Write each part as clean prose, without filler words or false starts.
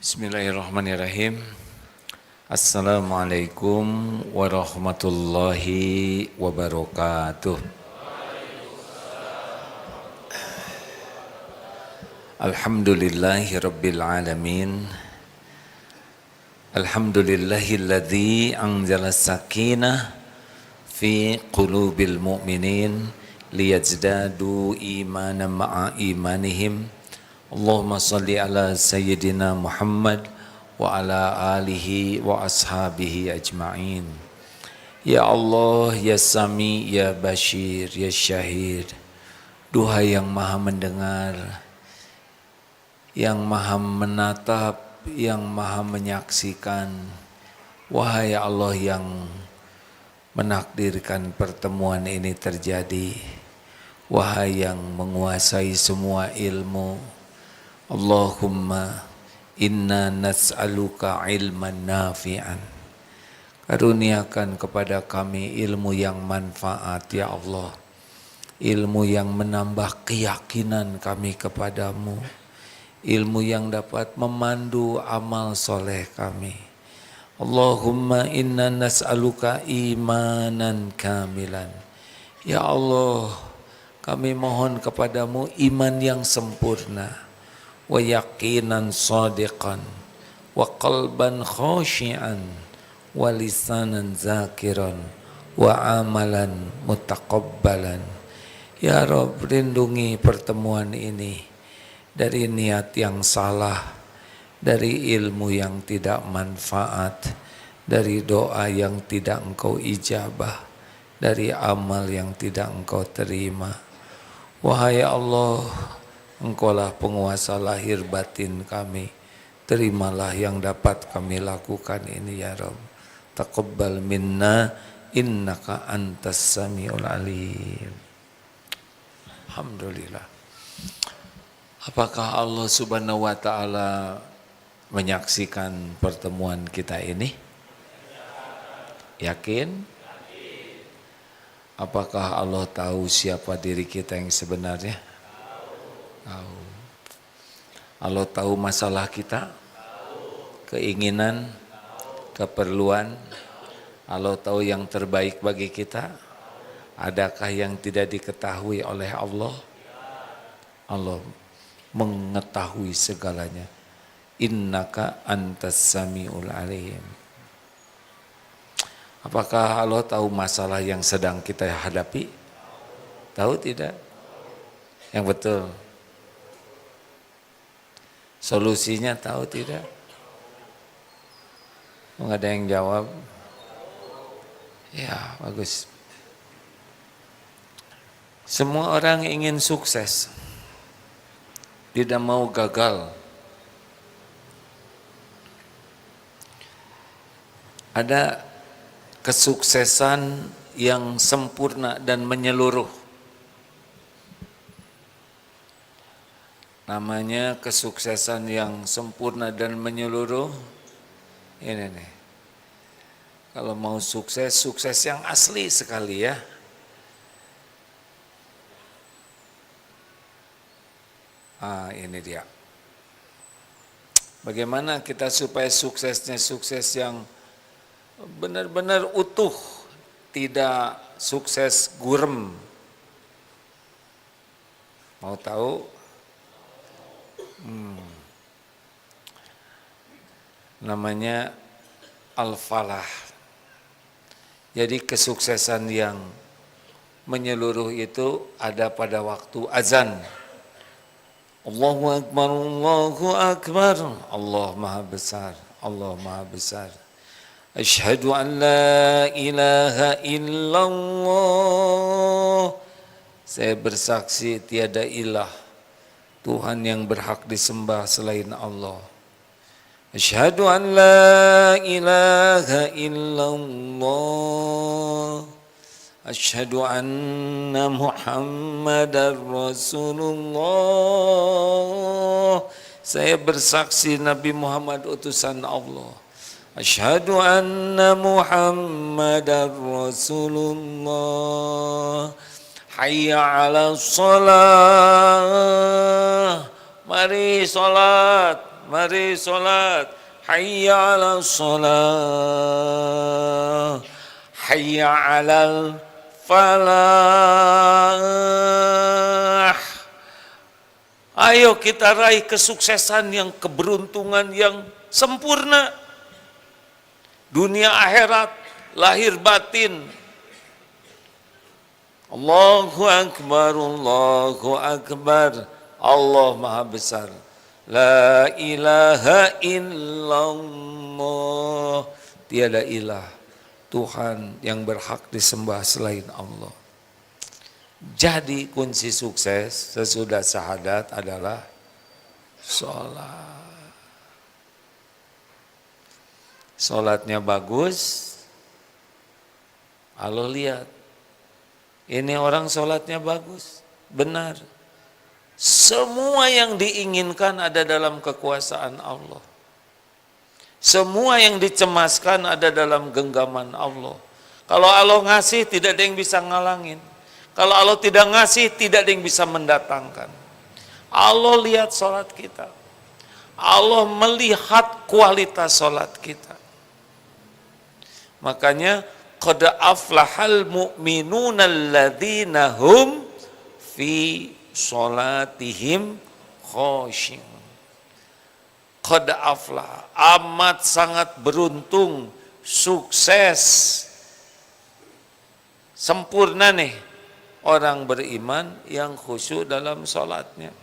Bismillahirrahmanirrahim. Assalamualaikum warahmatullahi wabarakatuh. Alhamdulillahi rabbil alamin. Alhamdulillahilladzi anzala sakinah fi qulubil mu'minin liyazdadu imanan ma'a imanihim. Allahumma salli ala Sayyidina Muhammad wa ala alihi wa ashabihi ajma'in. Ya Allah, Ya Sami, Ya Bashir, Ya Syahid. Duhai yang maha mendengar, yang maha menatap, yang maha menyaksikan. Wahai Allah yang menakdirkan pertemuan ini terjadi. Wahai yang menguasai semua ilmu. Allahumma inna nas'aluka ilman nafi'an. Karuniakan kepada kami ilmu yang manfaat ya Allah. Ilmu yang menambah keyakinan kami kepadamu. Ilmu yang dapat memandu amal soleh kami. Allahumma inna nas'aluka imanan kamilan. Ya Allah, kami mohon kepadamu iman yang sempurna. Wa yaqinan sadiqan wa qalban khashi'an wa lisanan zakiran wa amalan mutaqabbalan. Ya Rabb, lindungi pertemuan ini dari niat yang salah, dari ilmu yang tidak manfaat, dari doa yang tidak Engkau ijabah, dari amal yang tidak Engkau terima. Wahai Allah, Engkaulah penguasa lahir batin kami. Terimalah yang dapat kami lakukan ini ya Rabb. Taqabbal minna innaka antas samiul alim. Alhamdulillah. Apakah Allah Subhanahu wa taala menyaksikan pertemuan kita ini? Yakin? Apakah Allah tahu siapa diri kita yang sebenarnya? Tahu. Allah tahu masalah kita, keinginan, keperluan. Allah tahu yang terbaik bagi kita. Adakah yang tidak diketahui oleh Allah? Allah mengetahui segalanya. Innaka antas samiul alim. Apakah Allah tahu masalah yang sedang kita hadapi? Tahu tidak? Yang betul. Solusinya tahu tidak? Enggak ada yang jawab? Ya, bagus. Semua orang ingin sukses. Tidak mau gagal. Ada kesuksesan yang sempurna dan menyeluruh. Namanya kesuksesan yang sempurna dan menyeluruh. Ini nih. Kalau mau sukses, sukses yang asli sekali ya. Ini dia. Bagaimana kita supaya suksesnya sukses yang benar-benar utuh, tidak sukses gurem. Mau tahu? Namanya al-falah. Jadi kesuksesan yang menyeluruh itu ada pada waktu azan. Allahu Akbar, Allahu Akbar. Allah Maha Besar, Allah Maha Besar. Asyhadu an la ilaha illallah. Saya bersaksi tiada ilah Tuhan yang berhak disembah selain Allah. Asyhadu an la ilaha illallah. Asyhadu anna Muhammadar Rasulullah. Saya bersaksi Nabi Muhammad utusan Allah. Asyhadu anna Muhammadar Rasulullah. Hayya 'alas shalah. Mari salat, mari sholat. Hayya 'alas sholat, hayya 'alal falah. Ayo kita raih kesuksesan yang keberuntungan yang sempurna. Dunia akhirat, lahir batin. Allahu Akbar, Allahu Akbar. Allah Maha Besar. La ilaha illallah. Tiada ilah Tuhan yang berhak disembah selain Allah. Jadi kunci sukses sesudah syahadat adalah sholat. Sholatnya bagus, Allah lihat. Ini orang sholatnya bagus, benar. Semua yang diinginkan ada dalam kekuasaan Allah. Semua yang dicemaskan ada dalam genggaman Allah. Kalau Allah ngasih, tidak ada yang bisa ngalangin. Kalau Allah tidak ngasih, tidak ada yang bisa mendatangkan. Allah lihat sholat kita. Allah melihat kualitas sholat kita. Makanya, qad aflahal mu'minuna alladzina hum fi sholatihim khashi'un. Qad aflah, amat sangat beruntung, sukses, sempurna nih orang beriman yang khusyuk dalam sholatnya.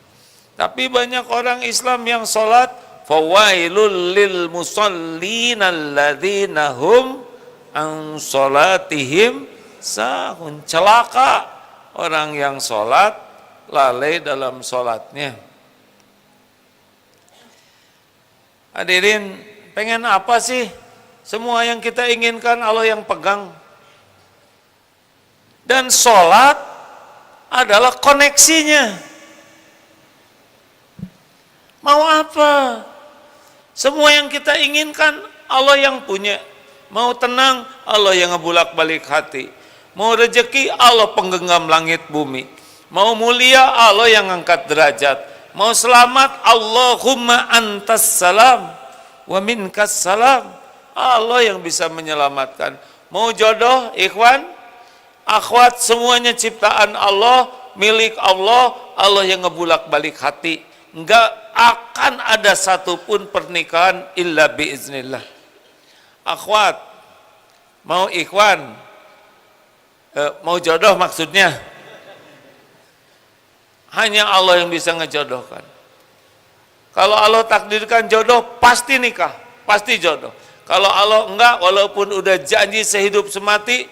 Tapi banyak orang Islam yang sholat, fawailul lil musallin alladzina hum an sholatihim sahun. Celaka orang yang sholat lalai dalam sholatnya. Hadirin, pengen apa sih? Semua yang kita inginkan Allah yang pegang. Dan sholat adalah koneksinya. Mau apa? Semua yang kita inginkan Allah yang punya. Mau tenang, Allah yang ngebulak-balik hati. Mau rezeki, Allah penggenggam langit bumi. Mau mulia, Allah yang angkat derajat. Mau selamat, Allahumma antas salam wa minkas salam. Allah yang bisa menyelamatkan. Mau jodoh, ikhwan, akhwat, semuanya ciptaan Allah, milik Allah. Allah yang ngebulak-balik hati. Enggak akan ada satupun pernikahan illa biiznillah. Akhwat, mau ikhwan, mau jodoh maksudnya, hanya Allah yang bisa ngejodohkan. Kalau Allah takdirkan jodoh, pasti nikah, pasti jodoh. Kalau Allah enggak, walaupun udah janji sehidup semati,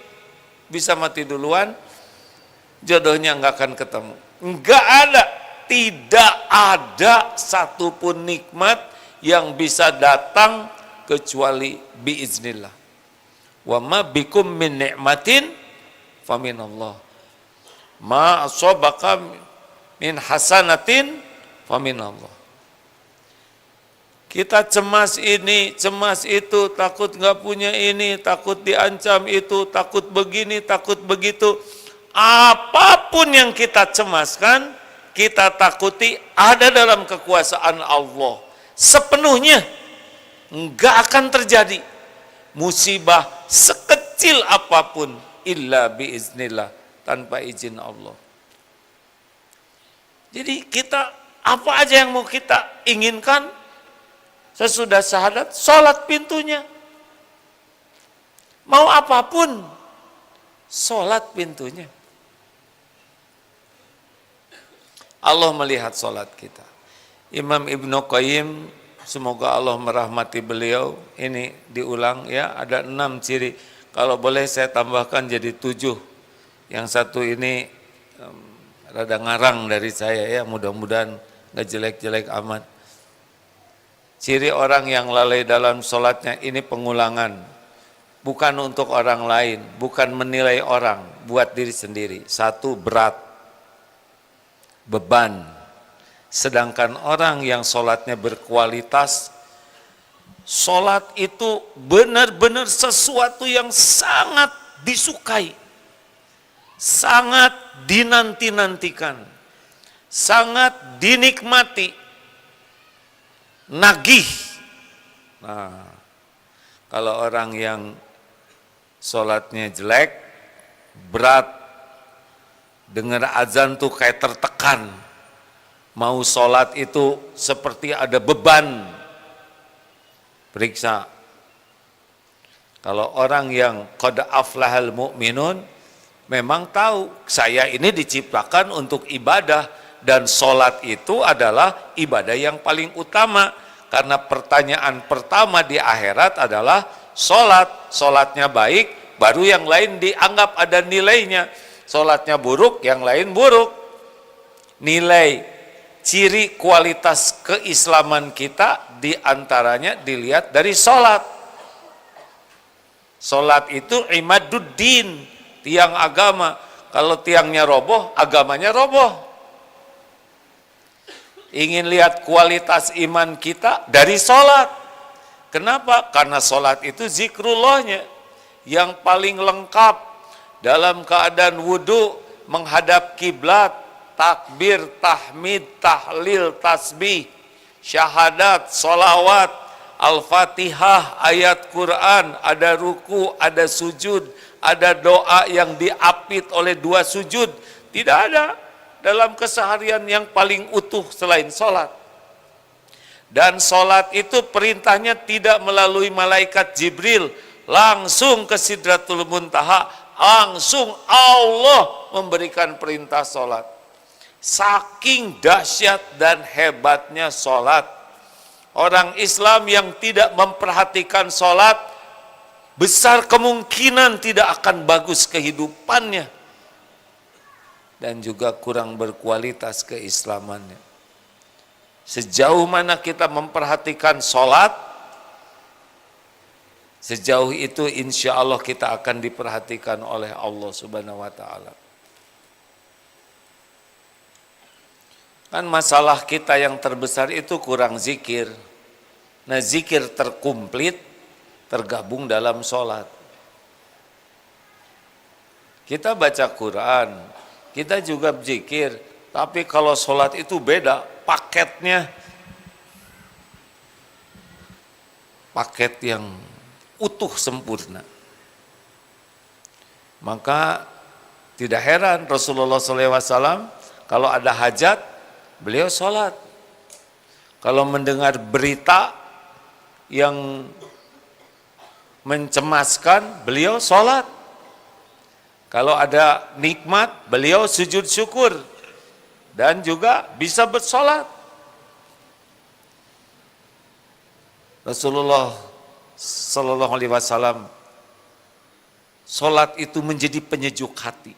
bisa mati duluan, jodohnya enggak akan ketemu. Enggak ada, tidak ada satupun nikmat yang bisa datang kecuali biiznillah. Wa ma bikum min ni'matin faminallah. Ma asabaka min hasanatin faminallah. Kita cemas ini, cemas itu, takut nggak punya ini, takut diancam itu, takut begini, takut begitu. Apapun yang kita cemaskan, kita takuti ada dalam kekuasaan Allah. Sepenuhnya enggak akan terjadi musibah sekecil apapun illa biiznillah, tanpa izin Allah. Jadi kita apa aja yang mau kita inginkan sesudah syahadat, sholat pintunya. Mau apapun, sholat pintunya. Allah melihat sholat kita. Imam Ibnu Qayyim, semoga Allah merahmati beliau, ini diulang ya, ada 6 ciri. Kalau boleh saya tambahkan jadi 7. Yang satu ini rada ngarang dari saya ya, mudah-mudahan gak jelek-jelek amat. Ciri orang yang lalai dalam sholatnya ini pengulangan. Bukan untuk orang lain, bukan menilai orang, buat diri sendiri. 1, berat, beban. Sedangkan orang yang sholatnya berkualitas, sholat itu benar-benar sesuatu yang sangat disukai, sangat dinanti-nantikan, sangat dinikmati. nagih. Nah, kalau orang yang sholatnya jelek, berat, dengar azan tuh kayak tertekan, mau sholat itu seperti ada beban, periksa. Kalau orang yang qad aflahal mu'minun, memang tahu saya ini diciptakan untuk ibadah, dan sholat itu adalah ibadah yang paling utama, karena pertanyaan pertama di akhirat adalah sholat. Sholatnya baik, baru yang lain dianggap ada nilainya. Sholatnya buruk, yang lain buruk. Nilai, ciri kualitas keislaman kita diantaranya dilihat dari sholat. Sholat itu imaduddin, tiang agama. Kalau tiangnya roboh, agamanya roboh. Ingin lihat kualitas iman kita dari sholat. Kenapa? Karena sholat itu zikrullahnya yang paling lengkap. Dalam keadaan wudhu, menghadap kiblat, takbir, tahmid, tahlil, tasbih, syahadat, sholawat, al-fatihah, ayat Quran, ada ruku, ada sujud, ada doa yang diapit oleh 2 sujud. Tidak ada dalam keseharian yang paling utuh selain sholat. Dan sholat itu perintahnya tidak melalui malaikat Jibril, langsung ke Sidratul Muntaha, langsung Allah memberikan perintah sholat. Saking dahsyat dan hebatnya sholat, orang Islam yang tidak memperhatikan sholat, besar kemungkinan tidak akan bagus kehidupannya, dan juga kurang berkualitas keislamannya. Sejauh mana kita memperhatikan sholat, sejauh itu insya Allah kita akan diperhatikan oleh Allah Subhanahu wa Ta'ala. Kan masalah kita yang terbesar itu kurang zikir. Nah, zikir terkumplit tergabung dalam sholat. Kita baca Quran, kita juga berzikir, tapi kalau sholat itu beda, paketnya. Paket yang utuh sempurna. Maka tidak heran Rasulullah SAW kalau ada hajat, beliau sholat. Kalau mendengar berita yang mencemaskan, beliau sholat. Kalau ada nikmat, beliau sujud syukur dan juga bisa bersolat. Rasulullah Sallallahu Alaihi Wasallam, solat itu menjadi penyejuk hati.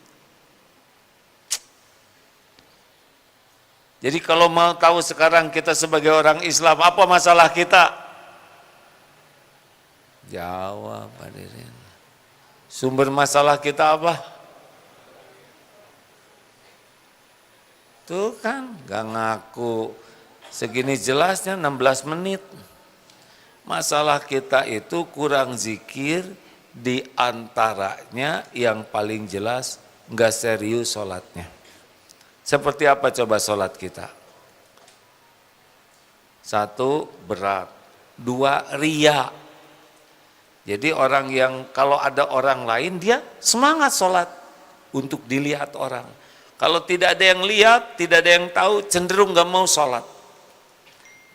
Jadi kalau mau tahu sekarang kita sebagai orang Islam, apa masalah kita? Jawab, hadirin. Sumber masalah kita apa? Tuh kan, gak ngaku. Segini jelasnya 16 menit. Masalah kita itu kurang zikir, di antaranya yang paling jelas gak serius sholatnya. Seperti apa coba sholat kita? 1, berat. 2, riya. Jadi orang yang kalau ada orang lain dia semangat sholat untuk dilihat orang. Kalau tidak ada yang lihat, tidak ada yang tahu, cenderung gak mau sholat.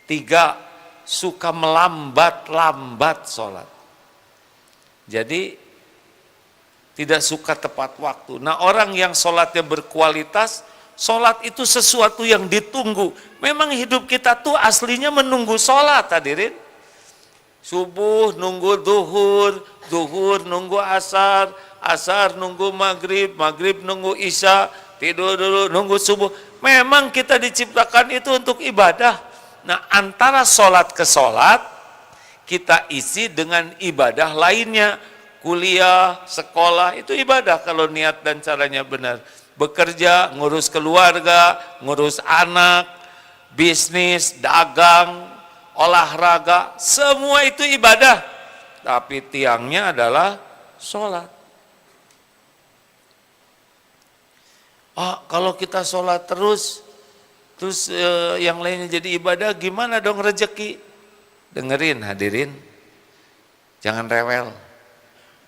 3, suka melambat-lambat sholat. Jadi tidak suka tepat waktu. Nah, orang yang sholatnya berkualitas, sholat itu sesuatu yang ditunggu. Memang hidup kita tuh aslinya menunggu sholat, hadirin. Subuh nunggu duhur, duhur nunggu asar, asar nunggu maghrib, maghrib nunggu isya, tidur dulu nunggu subuh. Memang kita diciptakan itu untuk ibadah. Nah, antara sholat ke sholat, kita isi dengan ibadah lainnya. Kuliah, sekolah, itu ibadah kalau niat dan caranya benar. Bekerja, ngurus keluarga, ngurus anak, bisnis, dagang, olahraga, semua itu ibadah. Tapi tiangnya adalah sholat. Kalau kita sholat terus yang lainnya jadi ibadah, gimana dong rezeki? Dengerin hadirin, jangan rewel.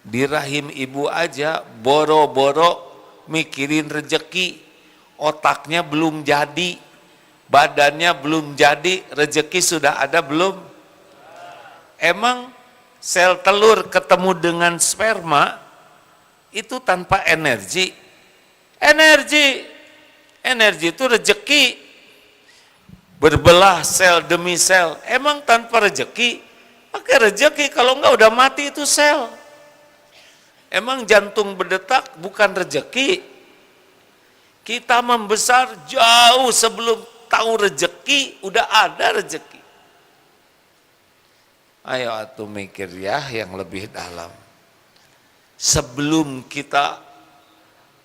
Di rahim ibu aja boro-boro mikirin rejeki, otaknya belum jadi, badannya belum jadi, rejeki sudah ada belum? Emang sel telur ketemu dengan sperma itu tanpa energi? Energi itu rejeki. Berbelah sel demi sel, emang tanpa rejeki? Pakai rejeki, kalau enggak udah mati itu sel. Emang jantung berdetak bukan rejeki? Kita membesar jauh sebelum tahu rejeki, udah ada rejeki. Ayo atuh mikir ya yang lebih dalam. Sebelum kita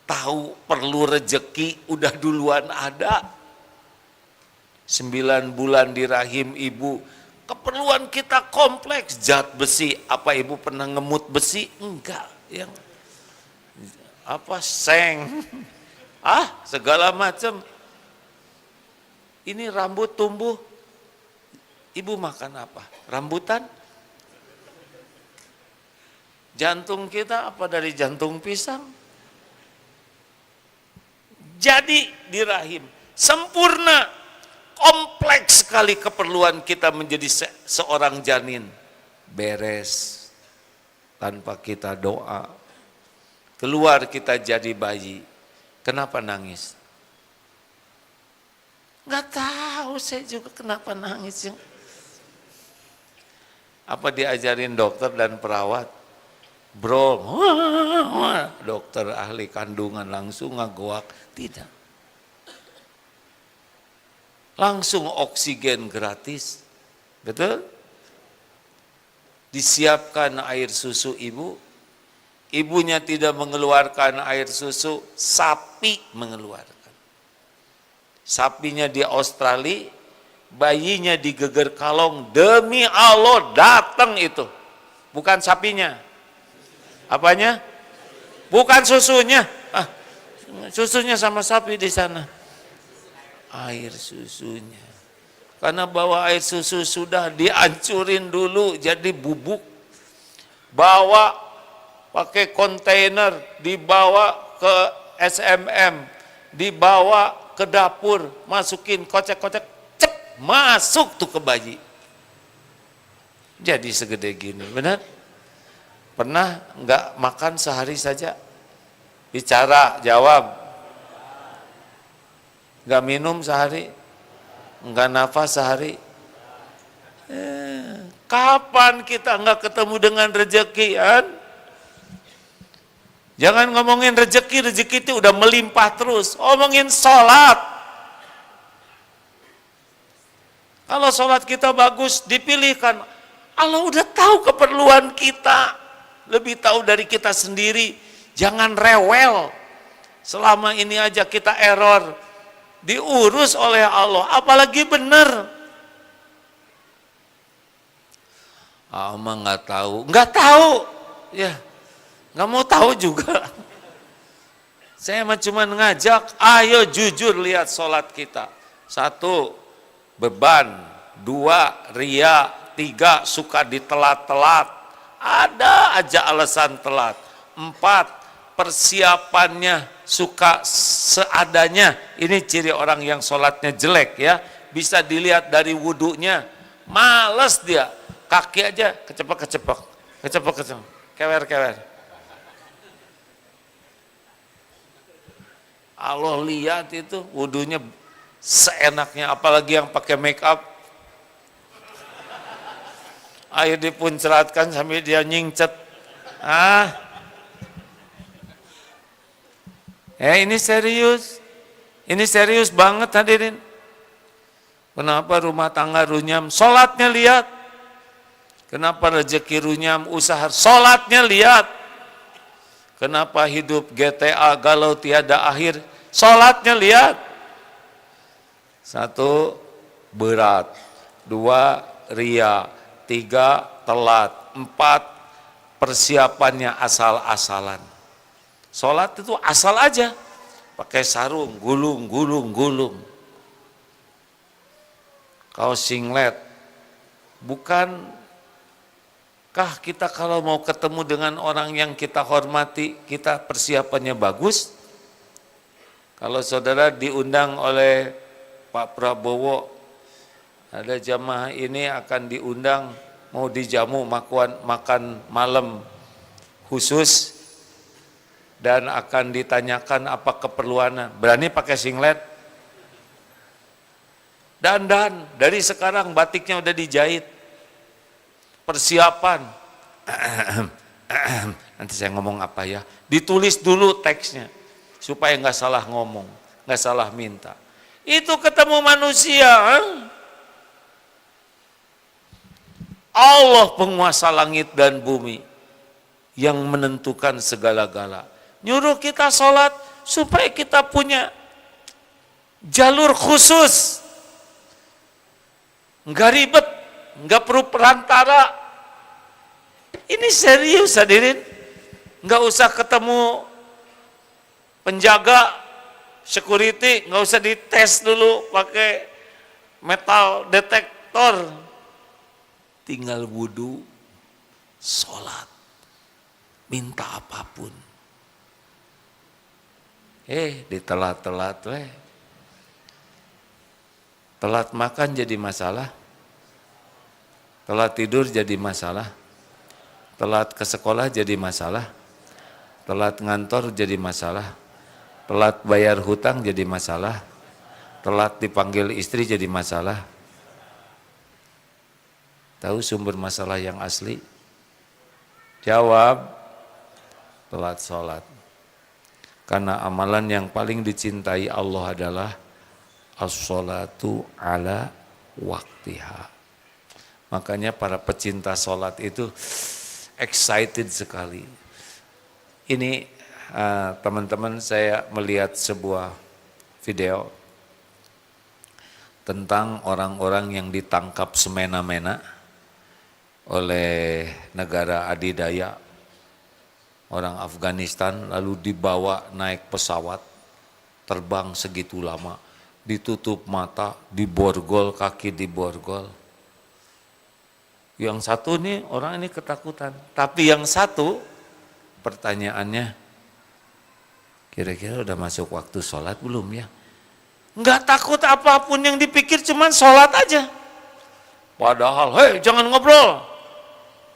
tahu perlu rejeki, udah duluan ada. 9 bulan di rahim ibu, keperluan kita kompleks, zat besi. Apa ibu pernah ngemut besi? Enggak. Yang apa seng, segala macam. Ini rambut tumbuh, ibu makan apa? Rambutan? Jantung kita apa dari jantung pisang? Jadi di rahim sempurna, kompleks sekali keperluan kita menjadi seorang janin. Beres. Tanpa kita doa, keluar kita jadi bayi. Kenapa nangis? Nggak tahu saya juga kenapa nangis. Apa diajarin dokter dan perawat? Bro, dokter ahli kandungan langsung ngagoak? Tidak. Langsung oksigen gratis. Betul? Disiapkan air susu ibu, ibunya tidak mengeluarkan air susu, sapi mengeluarkan. Sapinya di Australia, bayinya digeger kalong, demi Allah datang itu. Bukan sapinya. Apanya? Bukan susunya. Susunya sama sapi di sana. Air susunya. Karena bawa air susu sudah dihancurin dulu jadi bubuk. Bawa pakai kontainer, dibawa ke SMM, dibawa ke dapur, masukin kocek-kocek, cep, masuk tuh ke bayi. Jadi segede gini, benar? Pernah enggak makan sehari saja? Bicara, jawab. Enggak minum sehari? Enggak nafas sehari. Kapan kita enggak ketemu dengan rezeki kan? Jangan ngomongin rezeki itu udah melimpah terus. Ngomongin sholat. Kalau sholat kita bagus, dipilihkan. Allah udah tahu keperluan kita. Lebih tahu dari kita sendiri. Jangan rewel. Selama ini aja kita error. Diurus oleh Allah, apalagi benar. Mah nggak tahu, ya, nggak mau tahu juga. Saya mah cuma ngajak, ayo jujur lihat sholat kita. 1, beban. 2, ria. 3, suka ditelat-telat. Ada aja alasan telat. 4, persiapannya suka seadanya. Ini ciri orang yang sholatnya jelek ya. Bisa dilihat dari wudunya. Males dia. Kaki aja kecepek-kecepek. Kewer-kewer. Allah lihat itu wudunya seenaknya. Apalagi yang pakai make up. Air dipunceratkan sambil dia nyingcet. Ini serius banget hadirin. Kenapa rumah tangga runyam? Sholatnya lihat. Kenapa rezeki runyam? Usaha sholatnya lihat. Kenapa hidup GTA galau tiada akhir? Sholatnya lihat. 1, berat. 2, ria. 3, telat. 4, persiapannya asal-asalan. Sholat itu asal aja, pakai sarung, gulung. Kaos singlet, Bukankah kita kalau mau ketemu dengan orang yang kita hormati, kita persiapannya bagus? Kalau saudara diundang oleh Pak Prabowo, ada jamaah ini akan diundang mau dijamu makan malam khusus dan akan ditanyakan apa keperluannya. Berani pakai singlet? Dandan, dari sekarang batiknya udah dijahit. Persiapan. Nanti saya ngomong apa ya? Ditulis dulu teksnya supaya nggak salah ngomong, nggak salah minta. Itu ketemu manusia. Allah penguasa langit dan bumi yang menentukan segala-gala. Nyuruh kita sholat supaya kita punya jalur khusus. Enggak ribet, enggak perlu perantara. Ini serius hadirin. Enggak usah ketemu penjaga, security, enggak usah dites dulu pakai metal detektor. Tinggal wudu, sholat, minta apapun. Ditelat-telat weh. Telat makan jadi masalah, telat tidur jadi masalah, telat ke sekolah jadi masalah, telat ngantor jadi masalah, telat bayar hutang jadi masalah, telat dipanggil istri jadi masalah. Tahu sumber masalah yang asli? Jawab, telat sholat. Karena amalan yang paling dicintai Allah adalah as-sholatu ala waktiha. Makanya para pecinta sholat itu excited sekali. Ini teman-teman, saya melihat sebuah video tentang orang-orang yang ditangkap semena-mena oleh negara adidaya, orang Afghanistan, lalu dibawa naik pesawat, terbang segitu lama, ditutup mata, diborgol, kaki diborgol. Yang satu nih, orang ini ketakutan. Tapi yang satu, pertanyaannya, kira-kira udah masuk waktu sholat belum ya? Enggak takut apapun yang dipikir, cuman sholat aja. Padahal, hei jangan ngobrol.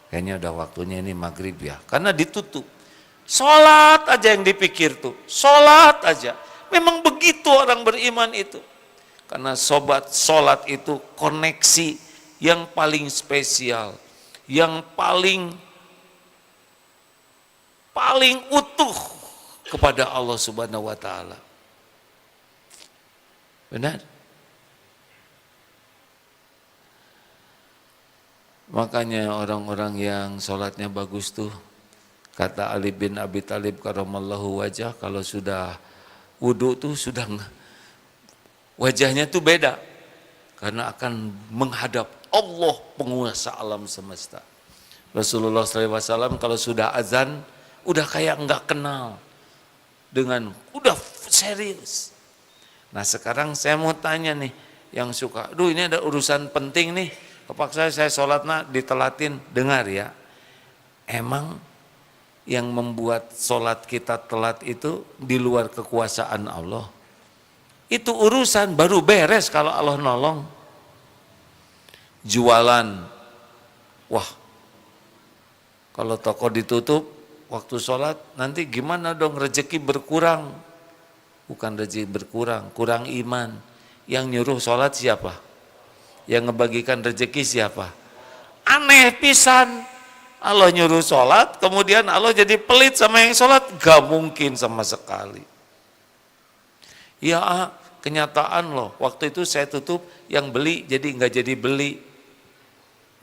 Kayaknya udah waktunya ini maghrib ya, karena ditutup. Sholat aja yang dipikir tuh, sholat aja. Memang begitu orang beriman itu. Karena sobat sholat itu koneksi yang paling spesial, yang paling utuh kepada Allah Subhanahu wa taala. Benar? Makanya orang-orang yang sholatnya bagus tuh, kata Ali bin Abi Thalib karamallahu wajah, kalau sudah wudu tuh sudah wajahnya tuh beda, karena akan menghadap Allah penguasa alam semesta. Rasulullah SAW kalau sudah azan udah kayak enggak kenal, dengan udah serius. Nah sekarang saya mau tanya nih, yang suka, aduh ini ada urusan penting nih, kepaksa saya sholatnya ditelatin. Dengar ya, emang yang membuat sholat kita telat itu di luar kekuasaan Allah. Itu urusan baru beres kalau Allah nolong. Jualan, wah kalau toko ditutup waktu sholat, nanti gimana dong, rezeki berkurang. Bukan rezeki berkurang, kurang iman. Yang nyuruh sholat siapa? Yang ngebagikan rezeki siapa? Aneh pisan. Allah nyuruh sholat, kemudian Allah jadi pelit sama yang sholat? Gak mungkin sama sekali. Ya kenyataan loh, waktu itu saya tutup, yang beli jadi nggak jadi beli.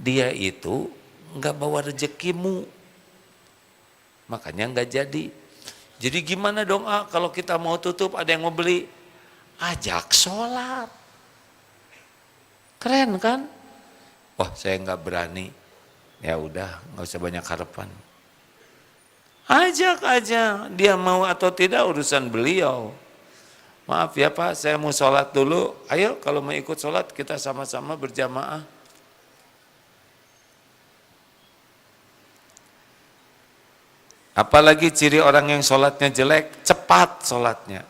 Dia itu nggak bawa rezekimu, makanya nggak jadi. Jadi gimana dong kalau kita mau tutup ada yang mau beli? Ajak sholat. Keren kan? Wah saya nggak berani. Ya udah, nggak usah banyak harapan. Ajak aja, dia mau atau tidak urusan beliau. Maaf ya Pak, saya mau sholat dulu. Ayo kalau mau ikut sholat kita sama-sama berjamaah. Apalagi ciri orang yang sholatnya jelek, cepat sholatnya,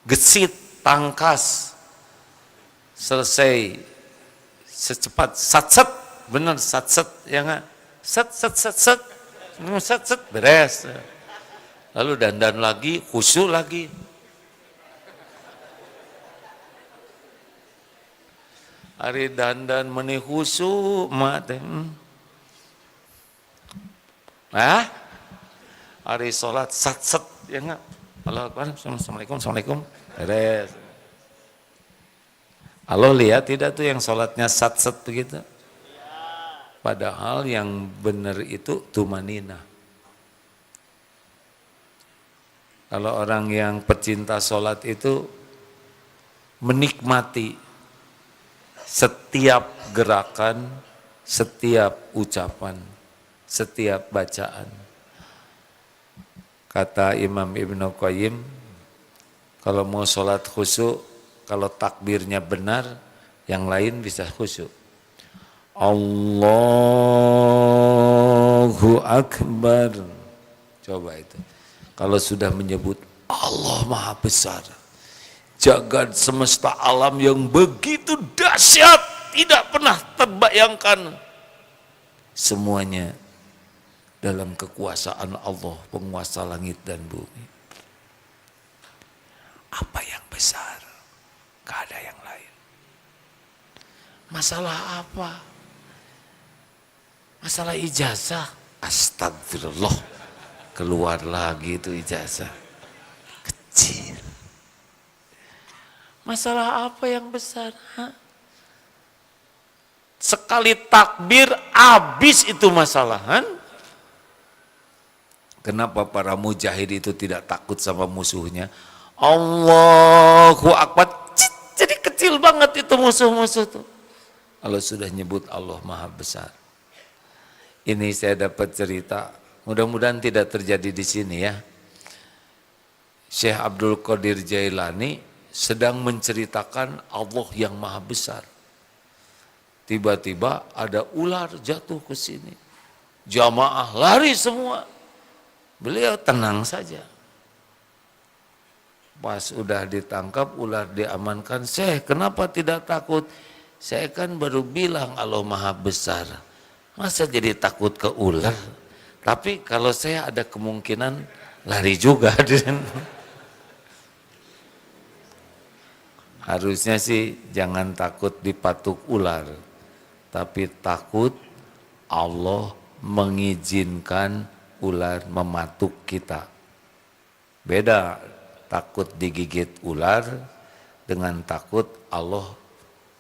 gesit, tangkas, selesai secepat, satset, bener satset, ya nggak? Set, beres. Lalu dandan lagi, khusyuk lagi. Hari dandan meni khusyuk, mak. Hari sholat satset, ya nggak? Allah Akbar, Assalamualaikum, beres. Allah lihat tidak tuh yang sholatnya satset begitu? Padahal yang benar itu tumanina. Kalau orang yang pecinta sholat itu menikmati setiap gerakan, setiap ucapan, setiap bacaan. Kata Imam Ibnu Qayyim, kalau mau sholat khusyuk, kalau takbirnya benar, yang lain bisa khusyuk. Allahu Akbar. Coba itu. Kalau sudah menyebut Allah Maha Besar, jagat semesta alam yang begitu dahsyat, tidak pernah terbayangkan, semuanya dalam kekuasaan Allah, penguasa langit dan bumi. Apa yang besar? Gak ada yang lain. Masalah apa? Masalah ijazah. Astagfirullah, keluar lagi itu ijazah. Kecil. Masalah apa yang besar? Sekali takbir habis itu masalah. Kenapa para mujahid itu tidak takut sama musuhnya? Allahu Akbar, jadi kecil banget itu musuh-musuh tuh. Kalau sudah nyebut Allah Maha Besar. Ini saya dapat cerita, mudah-mudahan tidak terjadi di sini ya. Syekh Abdul Qadir Jailani sedang menceritakan Allah yang Maha Besar. Tiba-tiba ada ular jatuh ke sini. Jamaah lari semua. Beliau tenang saja. Pas udah ditangkap, ular diamankan. Syekh, kenapa tidak takut? Saya kan baru bilang Allah Maha Besar. Masa jadi takut ke ular? Tapi kalau saya ada kemungkinan lari juga. Harusnya sih jangan takut dipatuk ular, tapi takut Allah mengizinkan ular mematuk kita. Beda takut digigit ular dengan takut Allah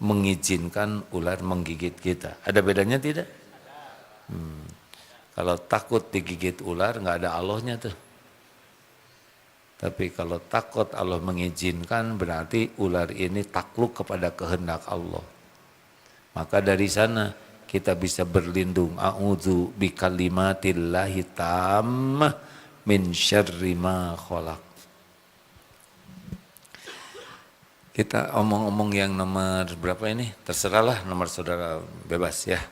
mengizinkan ular menggigit kita. Ada bedanya tidak? Kalau takut digigit ular nggak ada Allahnya tuh. Tapi kalau takut Allah mengizinkan berarti ular ini takluk kepada kehendak Allah. Maka dari sana kita bisa berlindung. A'udzu bikalimatillahi tammah min syarri ma khalaq. Kita omong-omong yang nomor berapa ini? Terserahlah nomor saudara, bebas ya.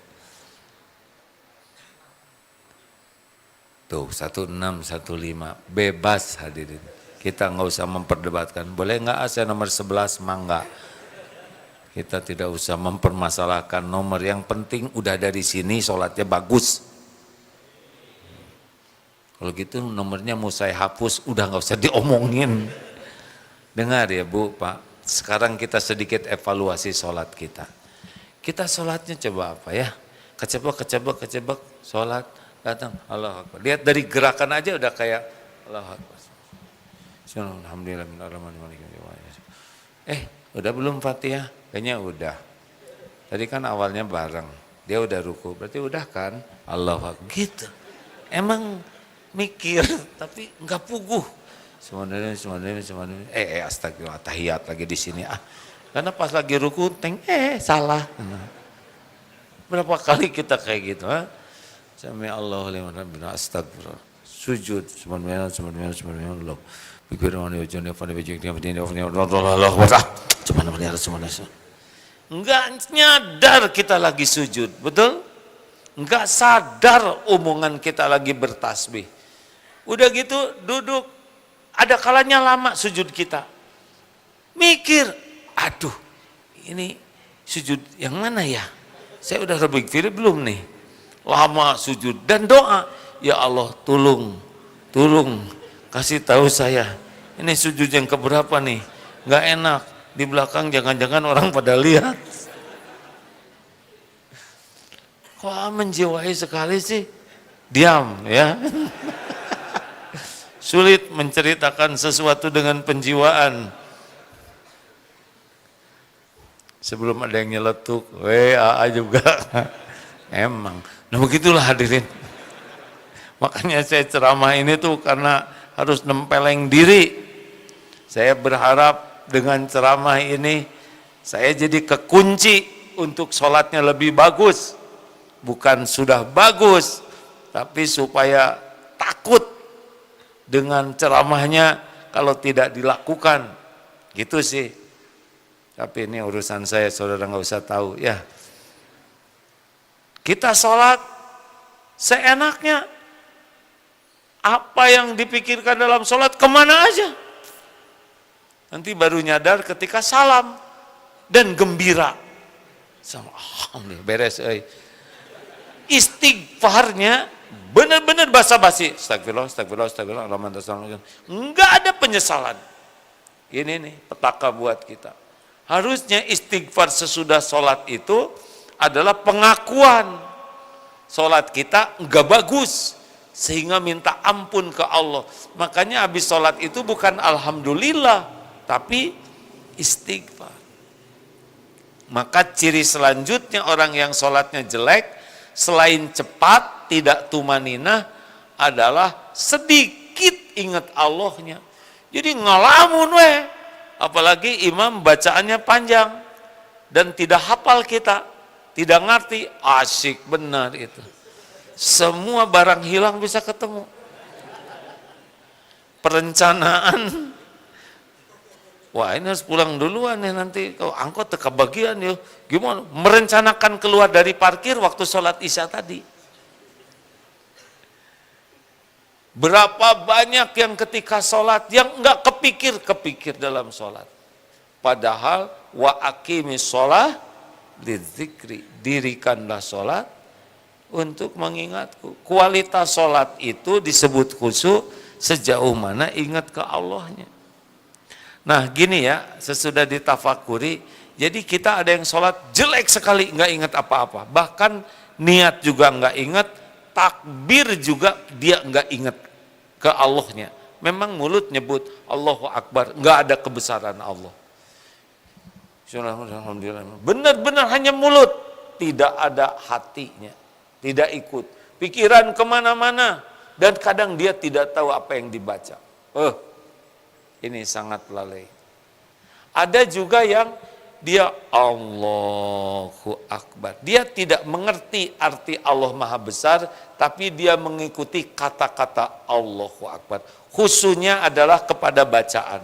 Tuh 1615 bebas hadirin. Kita nggak usah memperdebatkan. Boleh nggak saya nomor 11? Mangga. Kita tidak usah mempermasalahkan nomor. Yang penting udah dari sini sholatnya bagus. Kalau gitu nomornya mau saya hapus, udah nggak usah diomongin. Dengar ya Bu, Pak. Sekarang kita sedikit evaluasi sholat kita. Kita sholatnya coba apa ya? Kecebak, sholat. Datang, Allah Akbar. Lihat dari gerakan aja udah kayak Allah Akbar. Alhamdulillah. Udah belum Fatihah? Kayaknya udah. Tadi kan awalnya bareng. Dia udah ruku, berarti udah kan? Allah Akbar. Gitu. Emang mikir, tapi nggak puguh. Semuanya. Astagfirullah, tahiyat lagi di sini. Karena pas lagi ruku, salah. Berapa kali kita kayak gitu? Sami Allahu liman hamidah, astagfirullah. Sujud, subhanallah. Enggak nyadar kita lagi sujud, betul? Enggak sadar omongan kita lagi bertasbih. Udah gitu duduk, ada kalanya lama sujud kita. Mikir, aduh ini sujud yang mana ya? Saya udah berpikir belum nih? Lama sujud dan doa, ya Allah tolong kasih tahu saya, ini sujud yang keberapa nih? Nggak enak, di belakang jangan-jangan orang pada lihat. Kok menjiwai sekali sih? Diam ya. Sulit menceritakan sesuatu dengan penjiwaan. Sebelum ada yang nyeletuk, WA juga. Emang. Nah begitulah hadirin. Makanya saya ceramah ini tuh karena harus nempeleng diri. Saya berharap dengan ceramah ini, saya jadi kekunci untuk sholatnya lebih bagus. Bukan sudah bagus, tapi supaya takut dengan ceramahnya kalau tidak dilakukan. Gitu sih. Tapi ini urusan saya, saudara nggak usah tahu ya. Kita sholat seenaknya. Apa yang dipikirkan dalam sholat kemana aja. Nanti baru nyadar ketika salam dan gembira. Sama alhamdulillah beres. Istighfarnya benar-benar basa-basi. Astagfirullah. Enggak ada penyesalan. Ini nih petaka buat kita. Harusnya istighfar sesudah sholat itu adalah pengakuan sholat kita enggak bagus, sehingga minta ampun ke Allah. Makanya habis sholat itu bukan alhamdulillah, tapi istighfar. Maka ciri selanjutnya orang yang sholatnya jelek, selain cepat, tidak tumaninah, adalah sedikit ingat Allahnya. Jadi ngalamun apalagi imam bacaannya panjang dan tidak hafal kita, tidak ngerti, asyik benar itu. Semua barang hilang bisa ketemu. Perencanaan, wah ini harus pulang duluan nih nanti, kalau angkot teka bagian yuk. Gimana? Merencanakan keluar dari parkir waktu sholat isya tadi. Berapa banyak yang ketika sholat yang enggak kepikir dalam sholat. Padahal wa aqimis sholah lidzikri, dirikanlah sholat untuk mengingatku. Kualitas sholat itu disebut khusyuk sejauh mana ingat ke Allahnya. Nah gini ya, sesudah ditafakuri, jadi kita ada yang sholat jelek sekali, nggak ingat apa-apa. Bahkan niat juga nggak ingat, takbir juga dia nggak ingat ke Allahnya. Memang mulut nyebut Allahu Akbar, nggak ada kebesaran Allah. Benar-benar hanya mulut, tidak ada hatinya, tidak ikut. Pikiran kemana-mana, dan kadang dia tidak tahu apa yang dibaca. Ini sangat lalai. Ada juga yang dia Allahu Akbar. Dia tidak mengerti arti Allah Maha Besar, tapi dia mengikuti kata-kata Allahu Akbar. Khususnya adalah kepada bacaan.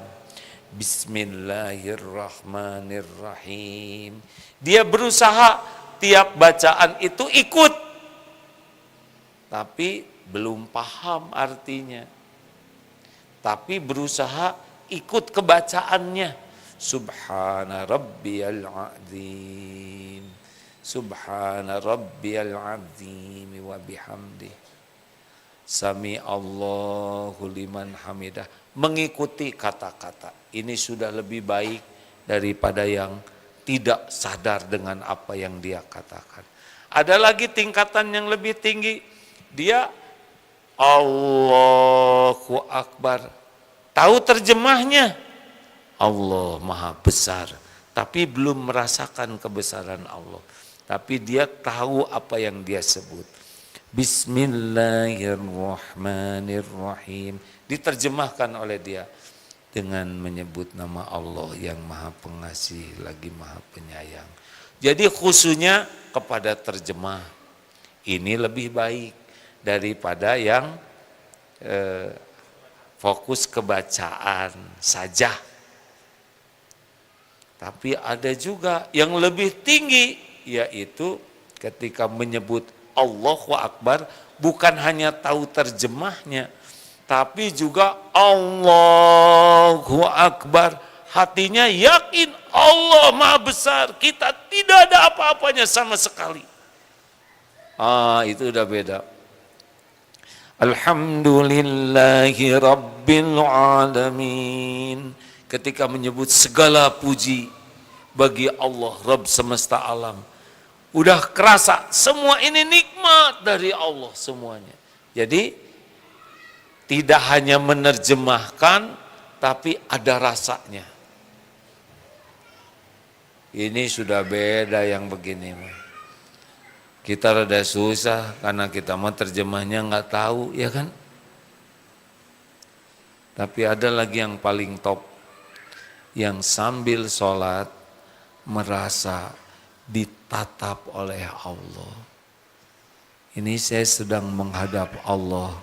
Bismillahirrahmanirrahim. Dia berusaha tiap bacaan itu ikut, tapi belum paham artinya. Tapi berusaha ikut kebacaannya. Subhana rabbiyal azim, subhana rabbiyal azim wa bihamdih, sami Allahu liman hamidah. Mengikuti kata-kata ini sudah lebih baik daripada yang tidak sadar dengan apa yang dia katakan. Ada lagi tingkatan yang lebih tinggi, dia Allahu Akbar, tahu terjemahnya Allah Maha Besar, tapi belum merasakan kebesaran Allah. Tapi dia tahu apa yang dia sebut. Bismillahirrahmanirrahim. Diterjemahkan oleh dia dengan menyebut nama Allah yang Maha Pengasih lagi Maha Penyayang. Jadi khususnya kepada terjemah. Ini lebih baik daripada yang fokus kebacaan saja. Tapi ada juga yang lebih tinggi, yaitu ketika menyebut Allahu Akbar bukan hanya tahu terjemahnya, tapi juga Allahu Akbar. Hatinya yakin Allah Maha Besar, kita tidak ada apa-apanya sama sekali. Itu udah beda. Alhamdulillahi Rabbil Alamin. Ketika menyebut segala puji bagi Allah, Rabb semesta alam. Udah kerasa, semua ini nikmat dari Allah semuanya. Jadi, tidak hanya menerjemahkan, tapi ada rasanya. Ini sudah beda yang begini. Kita rada susah karena kita mau terjemahnya nggak tahu, ya kan? Tapi ada lagi yang paling top, yang sambil sholat merasa ditatap oleh Allah. Ini saya sedang menghadap Allah,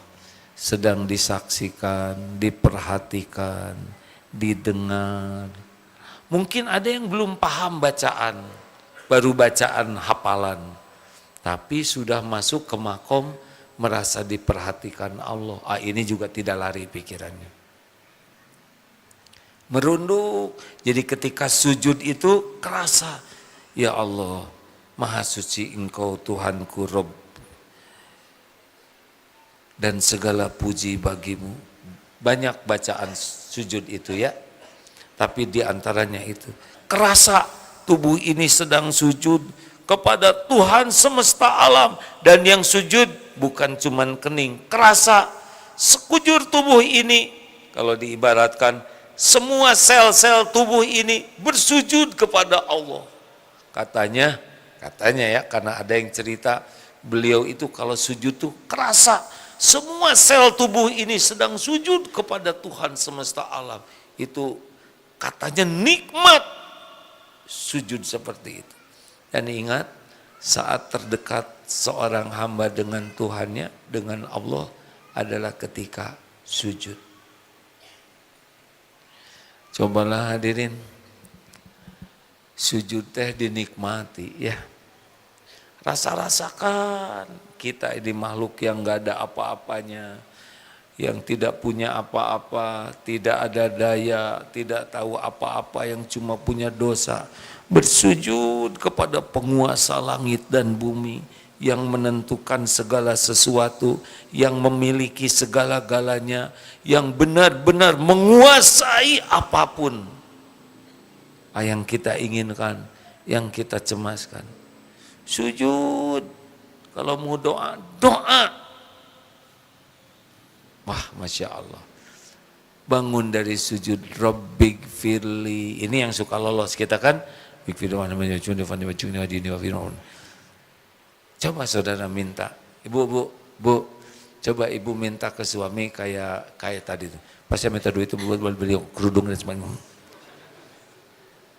sedang disaksikan, diperhatikan, didengar. Mungkin ada yang belum paham bacaan, baru bacaan hafalan, tapi sudah masuk ke makom merasa diperhatikan Allah. Ini juga tidak lari pikirannya. Merunduk, jadi ketika sujud itu kerasa, ya Allah, Maha Suci Engkau Tuhanku Rabb, dan segala puji bagimu. Banyak bacaan sujud itu ya. Tapi di antaranya itu, kerasa tubuh ini sedang sujud kepada Tuhan semesta alam. Dan yang sujud bukan cuman kening, kerasa sekujur tubuh ini, kalau diibaratkan, semua sel-sel tubuh ini bersujud kepada Allah. Katanya ya, karena ada yang cerita, beliau itu kalau sujud tuh kerasa semua sel tubuh ini sedang sujud kepada Tuhan semesta alam. Itu katanya nikmat sujud seperti itu. Dan ingat, saat terdekat seorang hamba dengan Tuhannya, dengan Allah adalah ketika sujud. Cobalah hadirin, sujud teh dinikmati ya. Rasa-rasakan kita ini makhluk yang gak ada apa-apanya, yang tidak punya apa-apa, tidak ada daya, tidak tahu apa-apa, yang cuma punya dosa, bersujud kepada penguasa langit dan bumi, yang menentukan segala sesuatu, yang memiliki segala-galanya, yang benar-benar menguasai apapun yang kita inginkan, yang kita cemaskan. Sujud, kalau mau doa, doa. Wah, Masya Allah. Bangun dari sujud, Rabbik firli. Ini yang suka lolos kita kan. Coba saudara minta, ibu, coba ibu minta ke suami kayak tadi tuh. Pas saya minta duit itu buat beli kerudung dan sebagainya.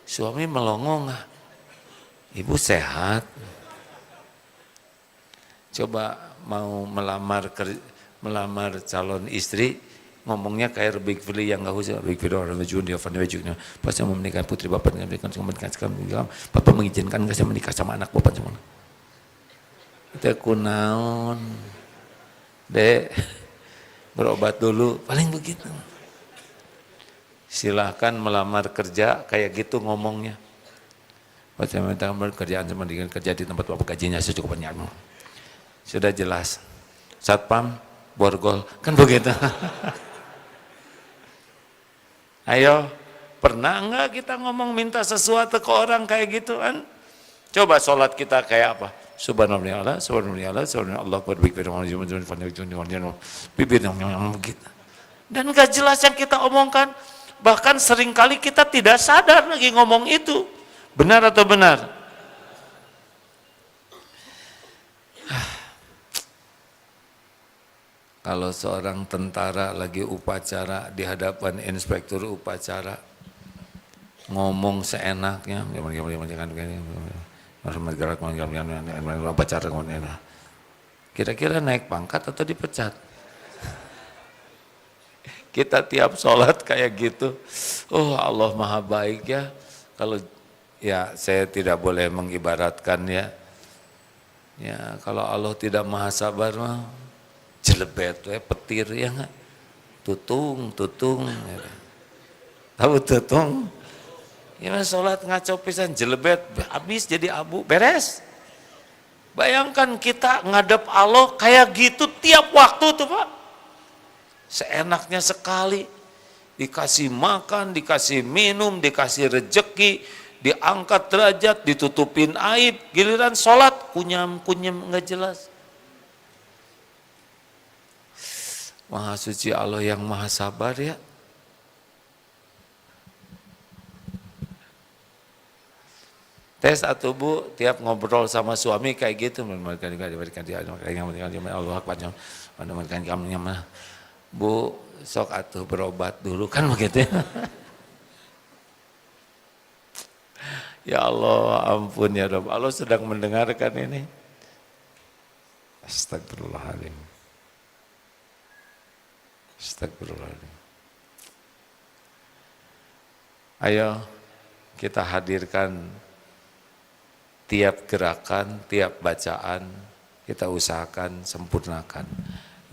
Suami melongo nggak? Ibu sehat. Coba mau melamar calon istri, ngomongnya kayak Rabbik firli yang nggak usah. Rabbik firli orang majun dia fana majunnya. Pas saya mau menikah putri bapak dengan menikah, bapak mengizinkan nggak saya menikah sama anak bapak semua. Kita kunaon, dek, berobat dulu, paling begitu. Silahkan melamar kerja kayak gitu ngomongnya. Pas saya minta kerjaan sama dengan kerja di tempat bapak, gajinya secukupnya. Sudah jelas. Satpam, borgol, kan begitu. Ayo, pernah enggak kita ngomong minta sesuatu ke orang kayak gitu kan? Coba sholat kita kayak apa? Subhanallah, subhanallah, begitu. Dan gak jelas yang kita omongkan. Bahkan seringkali kita tidak sadar lagi ngomong itu. Benar atau benar? Kalau seorang tentara lagi upacara di hadapan inspektur upacara, ngomong seenaknya, kira-kira naik pangkat atau dipecat? Kita tiap sholat kayak gitu. Oh, Allah Maha baik ya. Kalau ya saya tidak boleh mengibaratkan ya. Ya kalau Allah tidak Maha sabar mah jelebet petir ya enggak. tutung. Tahu tutung? Ya sholat ngaco pisan jelebet, habis jadi abu, beres. Bayangkan kita ngadep Allah kayak gitu tiap waktu tuh Pak. Seenaknya sekali. Dikasih makan, dikasih minum, dikasih rejeki, diangkat derajat, ditutupin aib. Giliran sholat, kunyam nggak jelas. Maha suci Allah yang maha sabar ya. Tes atau Bu, tiap ngobrol sama suami kayak gitu, Bu, sok atuh berobat dulu kan begitu ya. Ya Allah, ampun ya Rabb, Allah sedang mendengarkan ini. Astagfirullahaladzim. Astagfirullahaladzim. Ayo kita hadirkan tiap gerakan, tiap bacaan, kita usahakan sempurnakan.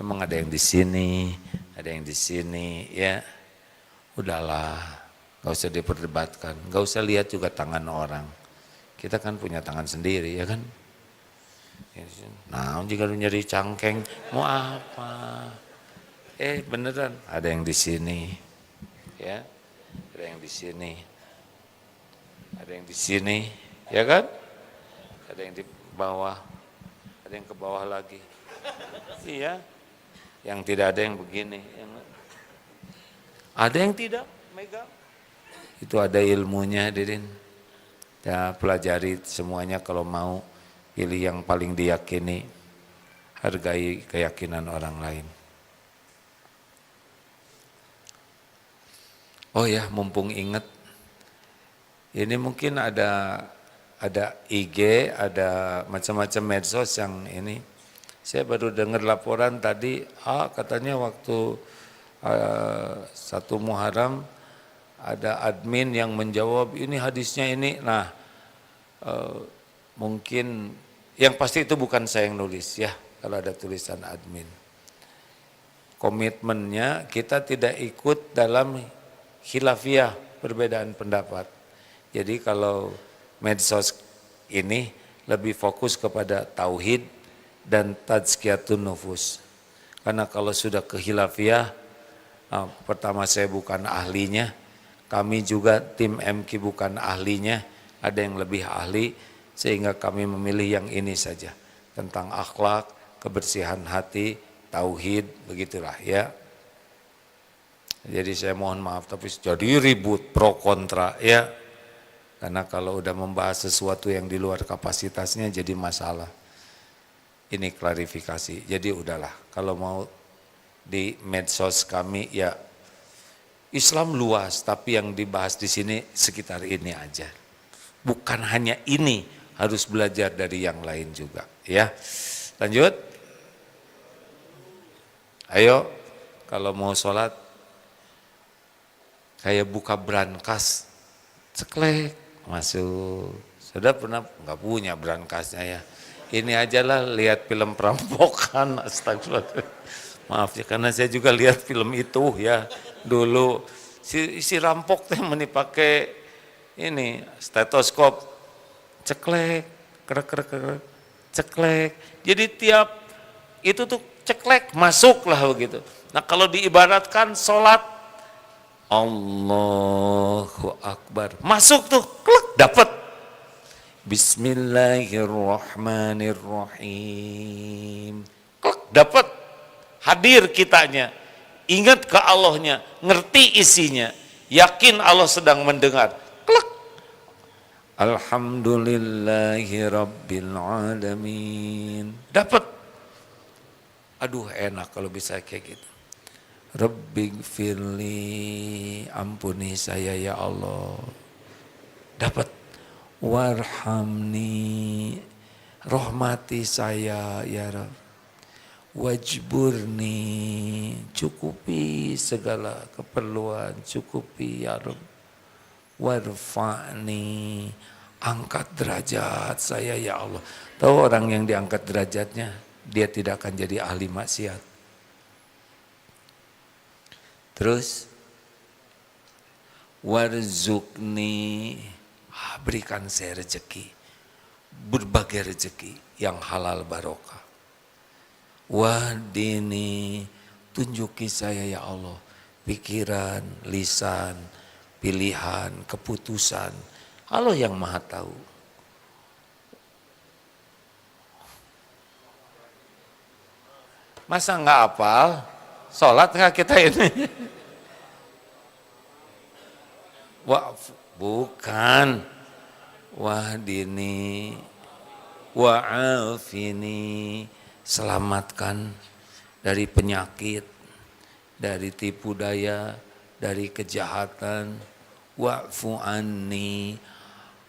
Memang ada yang di sini, ada yang di sini, ya. Udahlah, gak usah diperdebatkan, gak usah lihat juga tangan orang. Kita kan punya tangan sendiri, ya kan? Nah, jika lu nyeri cangkeng, mau apa? Beneran, ada yang di sini, ya. Ada yang di sini, ada yang di sini, ya kan? Ada yang di bawah, ada yang ke bawah lagi. Iya, yang tidak ada yang begini. Ada yang tidak megang. Itu ada ilmunya, Didin. Ya, pelajari semuanya kalau mau. Pilih yang paling diyakini. Hargai keyakinan orang lain. Oh ya, mumpung ingat. Ini mungkin ada IG, ada macam-macam medsos yang ini. Saya baru dengar laporan tadi, katanya waktu 1 Muharram ada admin yang menjawab ini hadisnya ini. Nah, mungkin yang pasti itu bukan saya yang nulis ya, kalau ada tulisan admin. Komitmennya kita tidak ikut dalam khilafiyah, perbedaan pendapat. Jadi kalau medsos ini lebih fokus kepada tauhid dan tazkiyatun nufus. Karena kalau sudah ke khilafiyah, pertama saya bukan ahlinya, kami juga tim MQ bukan ahlinya, ada yang lebih ahli, sehingga kami memilih yang ini saja. Tentang akhlak, kebersihan hati, tauhid, begitulah ya. Jadi saya mohon maaf, tapi jadi ribut pro kontra ya. Karena kalau udah membahas sesuatu yang di luar kapasitasnya jadi masalah. Ini klarifikasi. Jadi udahlah, kalau mau di medsos kami ya Islam luas, tapi yang dibahas di sini sekitar ini aja. Bukan hanya ini, harus belajar dari yang lain juga. Ya, lanjut. Ayo, kalau mau sholat, kayak buka brankas, ceklek. Masuk. Sudah pernah nggak punya brankasnya ya. Ini aja lah lihat film perampokan. Astagfirullah. Maaf ya karena saya juga lihat film itu ya dulu. Si rampok teh pakai ini stetoskop. Ceklek, krek, ceklek. Jadi tiap itu tuh ceklek masuk lah begitu. Nah kalau diibaratkan sholat Allahu Akbar. Masuk tuh, klik, dapat. Bismillahirrahmanirrahim. Klik, dapat. Hadir kitanya. Ingat ke Allahnya, ngerti isinya. Yakin Allah sedang mendengar. Klik. Alhamdulillahi Rabbil Alamin. Dapat. Aduh enak kalau bisa kayak gitu. Rabbighfirli, ampuni saya ya Allah. Dapat. Warhamni, rahmati saya ya Rabb. Wajburni, cukupi segala keperluan, cukupi ya Rabb. Warfa'ni, angkat derajat saya ya Allah. Tahu orang yang diangkat derajatnya, dia tidak akan jadi ahli maksiat. Terus warzuqni, berikan saya rezeki, berbagai rezeki yang halal barokah. Wahdini, tunjuki saya ya Allah pikiran, lisan, pilihan, keputusan. Allah yang maha tahu. Masa nggak hafal? Sholat nggak kita ini? Bukan. Wahdini wa'afini, selamatkan dari penyakit, dari tipu daya, dari kejahatan. Wa'fu anni,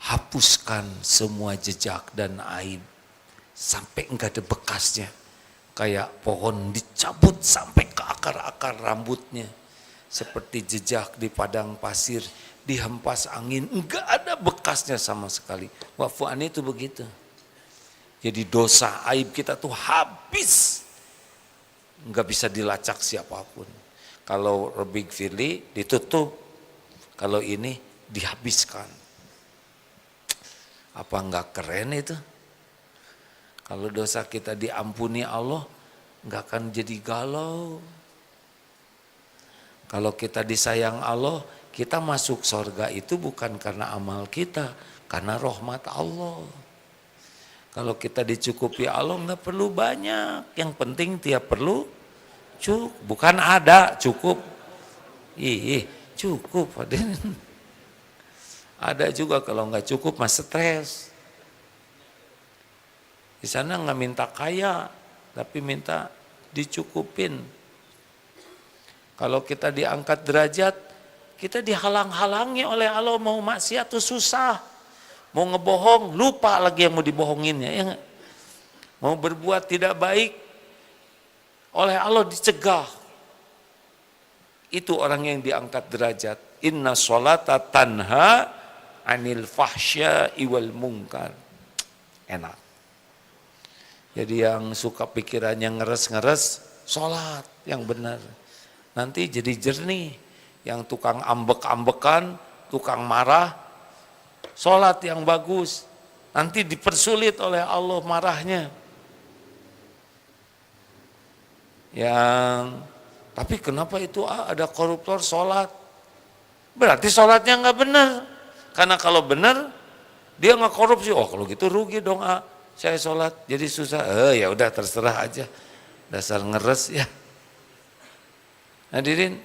hapuskan semua jejak dan aib sampai enggak ada bekasnya, kayak pohon dicabut sampai ke akar-akar rambutnya, seperti jejak di padang pasir dihempas angin, enggak ada bekasnya sama sekali. Wa'fu anni itu begitu. Jadi dosa aib kita tuh habis, enggak bisa dilacak siapapun. Kalau Rabbik firli ditutup, kalau ini dihabiskan. Apa enggak keren itu? Kalau dosa kita diampuni Allah, enggak akan jadi galau. Kalau kita disayang Allah, kita masuk surga itu bukan karena amal kita, karena rahmat Allah. Kalau kita dicukupi Allah enggak perlu banyak, yang penting tiap perlu cukup, bukan ada cukup. Cukup. Ada juga kalau enggak cukup mas stres. Di sana enggak minta kaya, tapi minta dicukupin. Kalau kita diangkat derajat, kita dihalang-halangi oleh Allah, mau maksiat tuh susah. Mau ngebohong, lupa lagi yang mau dibohonginnya. Ya enggak? Mau berbuat tidak baik, oleh Allah dicegah. Itu orang yang diangkat derajat. Inna sholata tanha anil fahsya'i wal munkar. Enak. Jadi yang suka pikirannya ngeres-ngeres, sholat yang benar. Nanti jadi jernih. Yang tukang ambek-ambekan, tukang marah, sholat yang bagus. Nanti dipersulit oleh Allah marahnya. Tapi kenapa itu ada koruptor sholat? Berarti sholatnya nggak benar. Karena kalau benar, dia nggak korupsi. Oh kalau gitu rugi dong saya sholat jadi susah. Ya udah terserah aja. Dasar ngeres ya. Hadirin,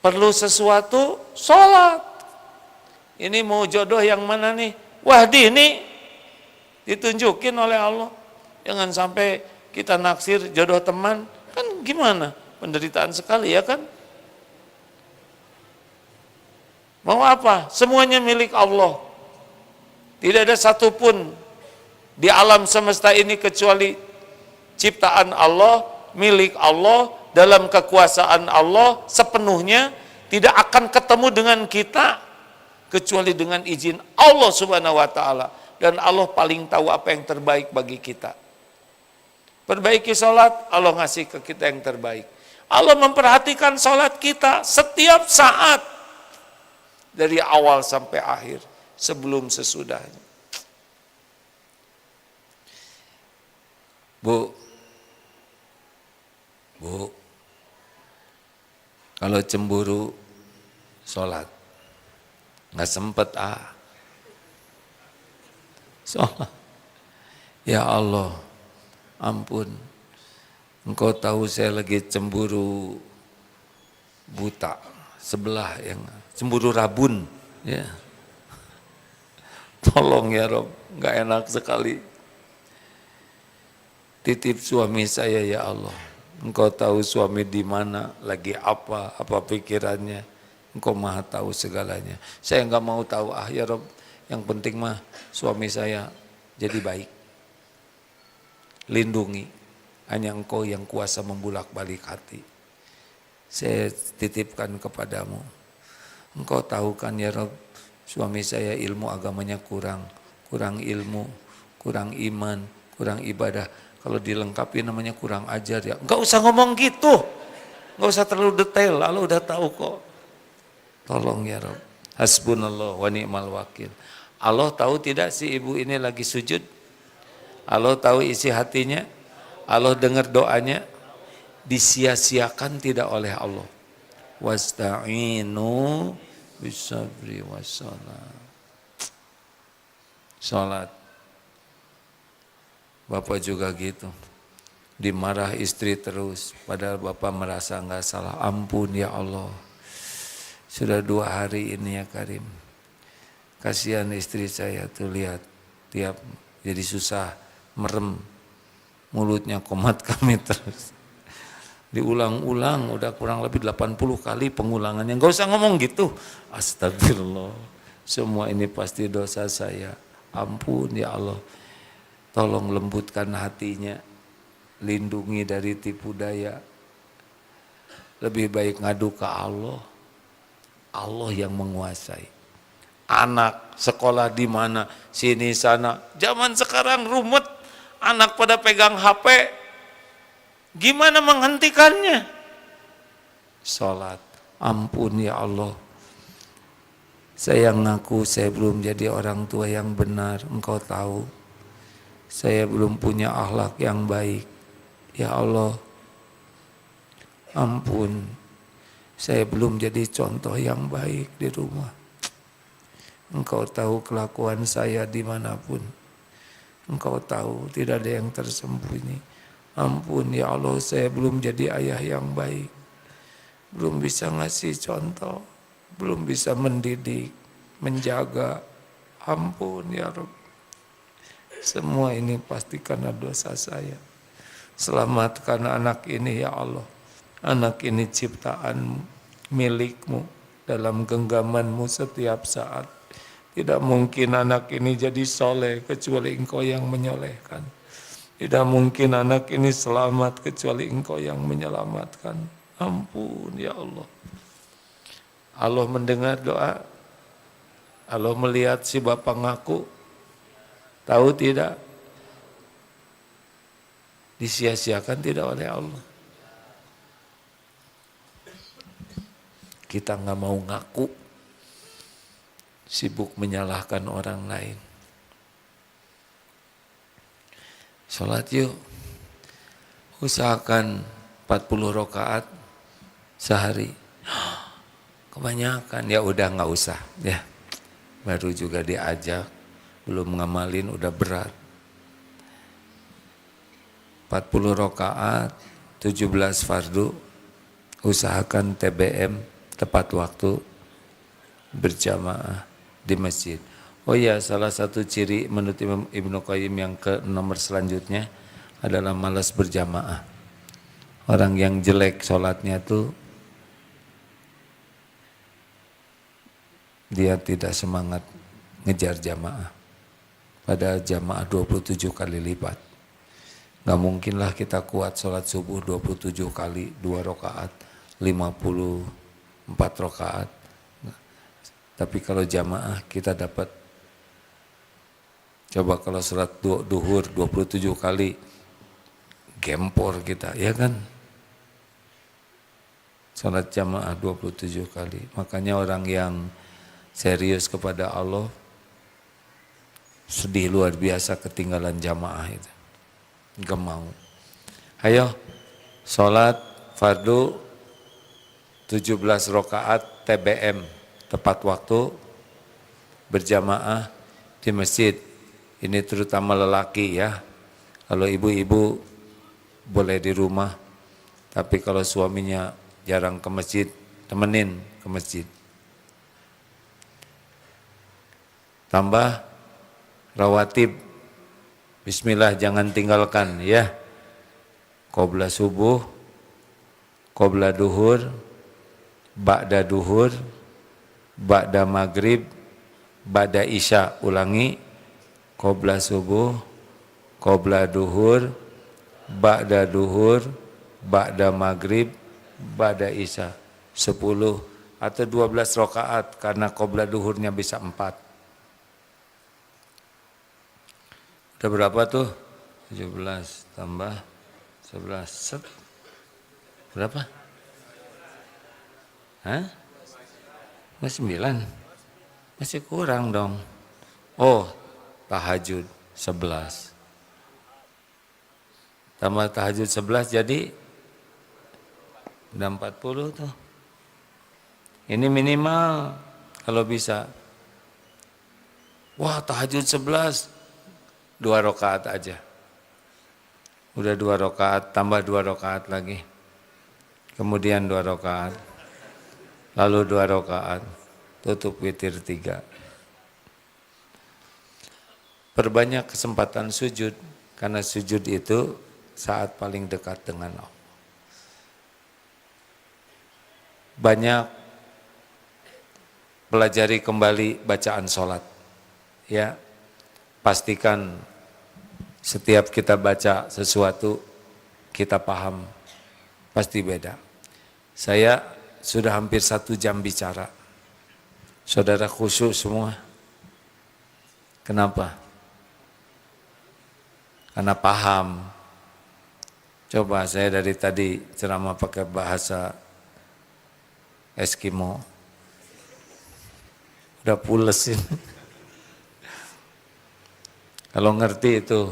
perlu sesuatu, sholat. Ini mau jodoh yang mana nih? Wahdini, ditunjukin oleh Allah. Jangan sampai kita naksir jodoh teman, kan gimana? Penderitaan sekali ya kan? Mau apa? Semuanya milik Allah. Tidak ada satupun di alam semesta ini kecuali ciptaan Allah, milik Allah, dalam kekuasaan Allah sepenuhnya, tidak akan ketemu dengan kita kecuali dengan izin Allah Subhanahu wa taala, dan Allah paling tahu apa yang terbaik bagi kita. Perbaiki sholat, Allah ngasih ke kita yang terbaik. Allah memperhatikan sholat kita setiap saat, dari awal sampai akhir, sebelum sesudahnya. Bu, kalau cemburu sholat, nggak sempet sholat. Ya Allah, ampun, Engkau tahu saya lagi cemburu buta sebelah, yang cemburu rabun, ya. Tolong ya Rob, nggak enak sekali. Titip suami saya ya Allah. Engkau tahu suami di mana, lagi apa pikirannya. Engkau maha tahu segalanya. Saya nggak mau tahu ya Rob. Yang penting mah suami saya jadi baik. Lindungi. Hanya Engkau yang kuasa membulak-balik hati. Saya titipkan kepadamu. Engkau tahu kan ya Rob, suami saya ilmu agamanya kurang ilmu, kurang iman, kurang ibadah. Kalau dilengkapi namanya kurang ajar ya. Enggak usah ngomong gitu. nggak usah terlalu detail, Allah udah tahu kok. Tolong ya Rabb. Hasbunallah wa ni'mal wakil. Allah tahu tidak si ibu ini lagi sujud? Allah tahu isi hatinya? Allah dengar doanya? Disia-siakan tidak oleh Allah. Wasta'inu bisabri wassalam. Salat. Bapak juga gitu. Dimarah istri terus, padahal bapak merasa nggak salah. Ampun ya Allah, sudah 2 hari ini ya Karim, kasihan istri saya tuh, lihat tiap jadi susah merem, mulutnya komat kami terus. Diulang-ulang, udah kurang lebih 80 kali pengulangannya. Nggak usah ngomong gitu. Astagfirullah, semua ini pasti dosa saya. Ampun ya Allah, tolong lembutkan hatinya, lindungi dari tipu daya. Lebih baik ngadu ke Allah. Allah yang menguasai. Anak sekolah di mana, sini sana. Zaman sekarang rumit, anak pada pegang HP. Gimana menghentikannya? Salat. Ampun ya Allah, saya ngaku saya belum jadi orang tua yang benar. Engkau tahu saya belum punya akhlak yang baik. Ya Allah, ampun, saya belum jadi contoh yang baik di rumah. Engkau tahu kelakuan saya dimanapun. Engkau tahu, tidak ada yang tersembunyi. Ampun ya Allah, saya belum jadi ayah yang baik. Belum bisa ngasih contoh, belum bisa mendidik, menjaga. Ampun ya Rabb. Semua ini pasti karena dosa saya. Selamatkan anak ini ya Allah. Anak ini ciptaan milikmu, dalam genggamanmu setiap saat. Tidak mungkin anak ini jadi soleh kecuali engkau yang menyolehkan. Tidak mungkin anak ini selamat kecuali engkau yang menyelamatkan. Ampun ya Allah. Allah mendengar doa. Allah melihat si bapak ngaku. Tahu tidak? Disia-siakan tidak oleh Allah. Kita nggak mau ngaku, sibuk menyalahkan orang lain. Sholat yuk, usahakan 40 rakaat sehari. Kebanyakan, ya udah nggak usah ya. Baru juga diajak, belum ngamalin udah berat. 40 rakaat, 17 fardu, usahakan TBM, tepat waktu, berjamaah di masjid. Oh ya, salah satu ciri menurut Imam Ibnu Qayyim yang ke nomor selanjutnya adalah malas berjamaah. Orang yang jelek sholatnya tuh dia tidak semangat ngejar jamaah. Padahal jamaah 27 kali lipat. Gak mungkinlah kita kuat sholat subuh 27 kali 2 rakaat 54 rakaat. Tapi kalau jamaah kita dapat. Coba kalau sholat duhur 27 kali, gempor kita, ya kan? Sholat jamaah 27 kali. Makanya orang yang serius kepada Allah sedih luar biasa ketinggalan jamaah itu. Gak mau. Ayo, sholat fardu 17 rakaat TBM, tepat waktu, berjamaah di masjid. Ini terutama lelaki ya. Kalau ibu-ibu boleh di rumah, tapi kalau suaminya jarang ke masjid, temenin ke masjid. Tambah rawatib. Bismillah jangan tinggalkan ya. Qobla subuh, qobla duhur, ba'da duhur, ba'da maghrib, ba'da isya. Ulangi, qobla subuh, qobla duhur, ba'da duhur, ba'da maghrib, ba'da isya. 10 atau 12 rakaat karena qobla duhurnya bisa 4. Udah berapa tuh? 17 tambah 11. Set. Berapa? Hah? 9? Masih kurang dong. Oh, tahajud 11. Tambah tahajud 11 jadi udah 40 tuh. Ini minimal kalau bisa. Wah, tahajud 11 2 rakaat aja. Udah 2 rakaat, tambah 2 rakaat lagi. Kemudian 2 rakaat. Lalu 2 rakaat. Tutup witir 3. Perbanyak kesempatan sujud, karena sujud itu saat paling dekat dengan Allah. Banyak pelajari kembali bacaan sholat. Ya, pastikan setiap kita baca sesuatu, kita paham, pasti beda. Saya sudah hampir 1 jam bicara. Saudara khusyuk semua. Kenapa? Karena paham. Coba saya dari tadi ceramah pakai bahasa Eskimo. Udah pules ini. Kalau ngerti itu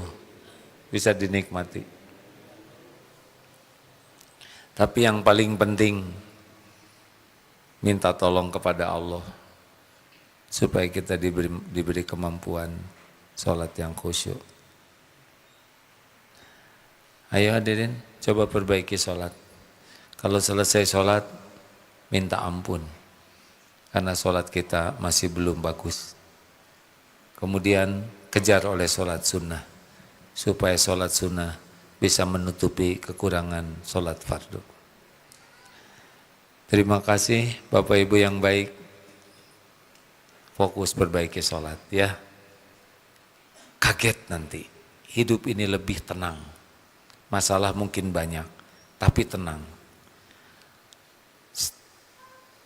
bisa dinikmati. Tapi yang paling penting, minta tolong kepada Allah supaya kita diberi kemampuan sholat yang khusyuk. Ayo hadirin, coba perbaiki sholat. Kalau selesai sholat, minta ampun. Karena sholat kita masih belum bagus. Kemudian kejar oleh sholat sunnah. Supaya sholat sunnah bisa menutupi kekurangan sholat fardu. Terima kasih Bapak Ibu yang baik. Fokus perbaiki sholat ya. Kaget nanti, hidup ini lebih tenang. Masalah mungkin banyak, tapi tenang.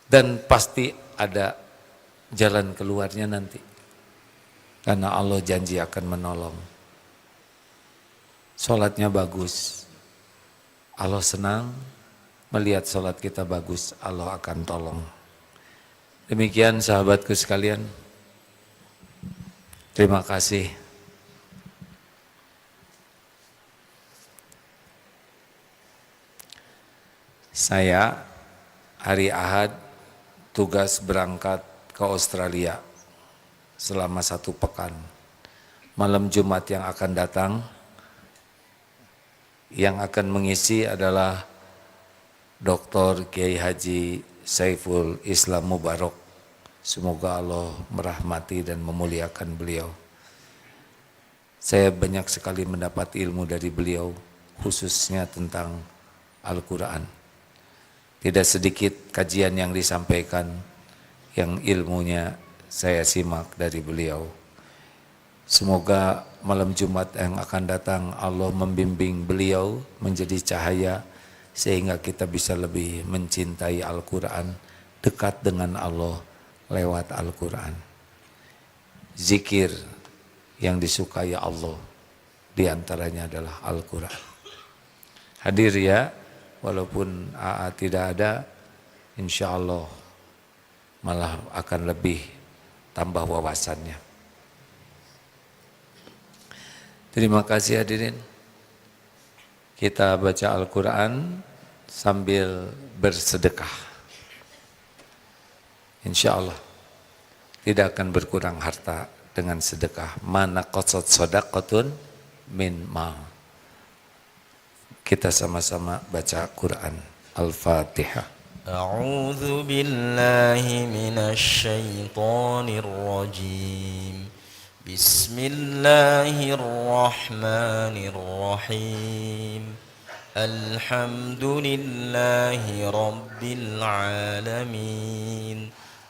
Dan pasti ada jalan keluarnya nanti. Karena Allah janji akan menolong. Sholatnya bagus. Allah senang melihat sholat kita bagus, Allah akan tolong. Demikian sahabatku sekalian. Terima kasih. Saya hari Ahad tugas berangkat ke Australia selama 1 pekan. Malam Jumat yang akan datang, yang akan mengisi adalah Dr. Kiai Haji Saiful Islam Mubarak. Semoga Allah merahmati dan memuliakan beliau. Saya banyak sekali mendapat ilmu dari beliau, khususnya tentang Al-Quran. Tidak sedikit kajian yang disampaikan, yang ilmunya saya simak dari beliau. Semoga malam Jumat yang akan datang Allah membimbing beliau menjadi cahaya, sehingga kita bisa lebih mencintai Al-Quran, dekat dengan Allah lewat Al-Quran. Zikir yang disukai Allah diantaranya adalah Al-Quran. Hadir ya, walaupun AA tidak ada, insya Allah malah akan lebih tambah wawasannya. Terima kasih hadirin. Kita baca Al-Quran sambil bersedekah. Insya Allah tidak akan berkurang harta dengan sedekah. Mana qasad sadaqatun min ma. Kita sama-sama baca Quran. Al-Fatihah. A'udzu billahi minasy syaithanir rajim. Bismillahirrahmanirrahim. Alhamdulillahi rabbil alamin.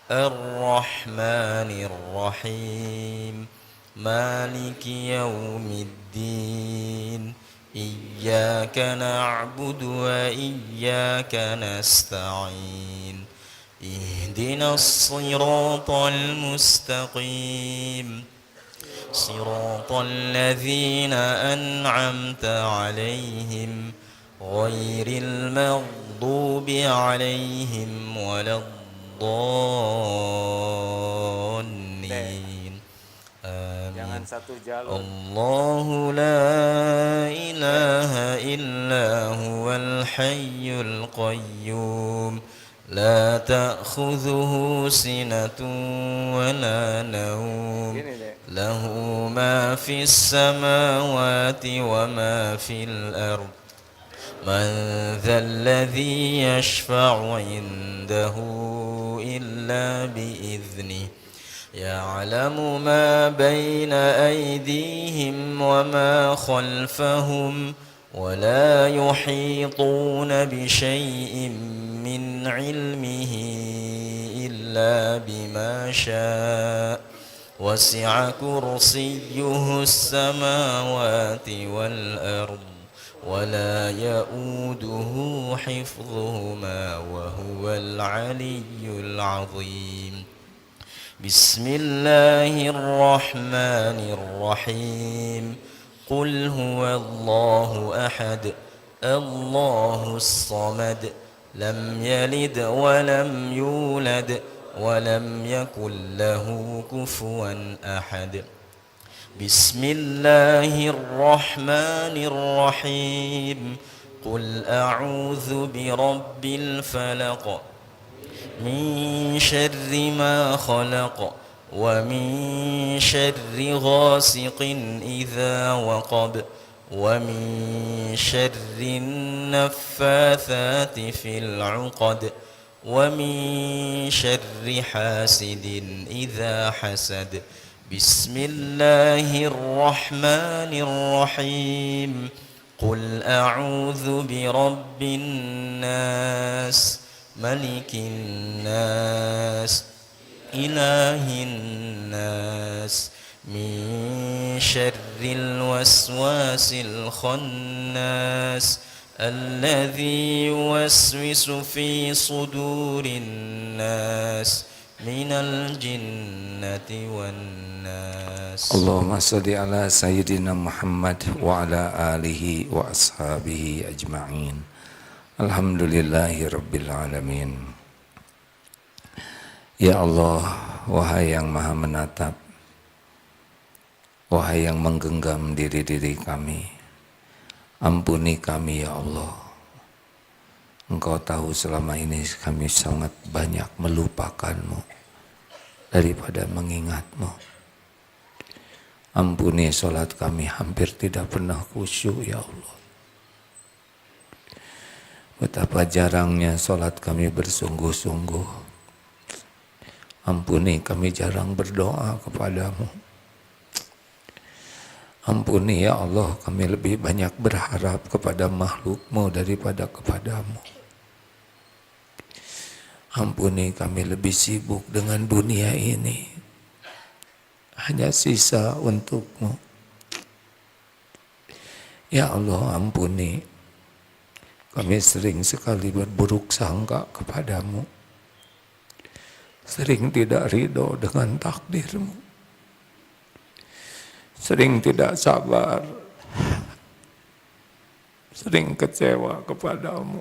Ar-Rahmanir Rahim. Maliki yaumiddin. Iyyaka na'budu wa iyyaka nasta'in. Ihdinas siratal mustaqim. Siratal ladzina an'amta 'alaihim غير المغضوب عليهم ولا الضالين Jangan آمين satu jalur. الله لا إله إلا هو الحي القيوم لا تأخذه سنة ولا نوم Gini deh. له ما في السماوات وما في الأرض من ذا الذي يشفع عنده إلا بإذنه يعلم ما بين أيديهم وما خلفهم ولا يحيطون بشيء من علمه إلا بما شاء وسع كرسيه السماوات والأرض ولا يؤوده حفظهما وهو العلي العظيم بسم الله الرحمن الرحيم قل هو الله أحد الله الصمد لم يلد ولم يولد ولم يكن له كفوا أحد بسم الله الرحمن الرحيم قل أعوذ برب الفلق من شر ما خلق ومن شر غاسق إذا وقب ومن شر النفاثات في العقد ومن شر حاسد إذا حسد بسم الله الرحمن الرحيم قل أعوذ برب الناس ملك الناس إله الناس من شر الوسواس الخناس الذي يوسوس في صدور الناس من الجنة والناس Allahumma salli ala Sayyidina Muhammad wa ala alihi wa ashabihi ajma'in. Alhamdulillahi Rabbil Alamin. Ya Allah, wahai yang maha menatap, wahai yang menggenggam diri-diri kami, ampuni kami ya Allah. Engkau tahu selama ini kami sangat banyak melupakanmu daripada mengingatmu. Ampuni sholat kami hampir tidak pernah khusyuk ya Allah. Betapa jarangnya sholat kami bersungguh-sungguh. Ampuni kami jarang berdoa kepadamu. Ampuni ya Allah, kami lebih banyak berharap kepada makhlukmu daripada kepadamu. Ampuni kami lebih sibuk dengan dunia ini. Hanya sisa untukmu. Ya Allah, ampuni. Kami sering sekali berburuk sangka kepadamu. Sering tidak ridho dengan takdirmu. Sering tidak sabar. Sering kecewa kepadamu.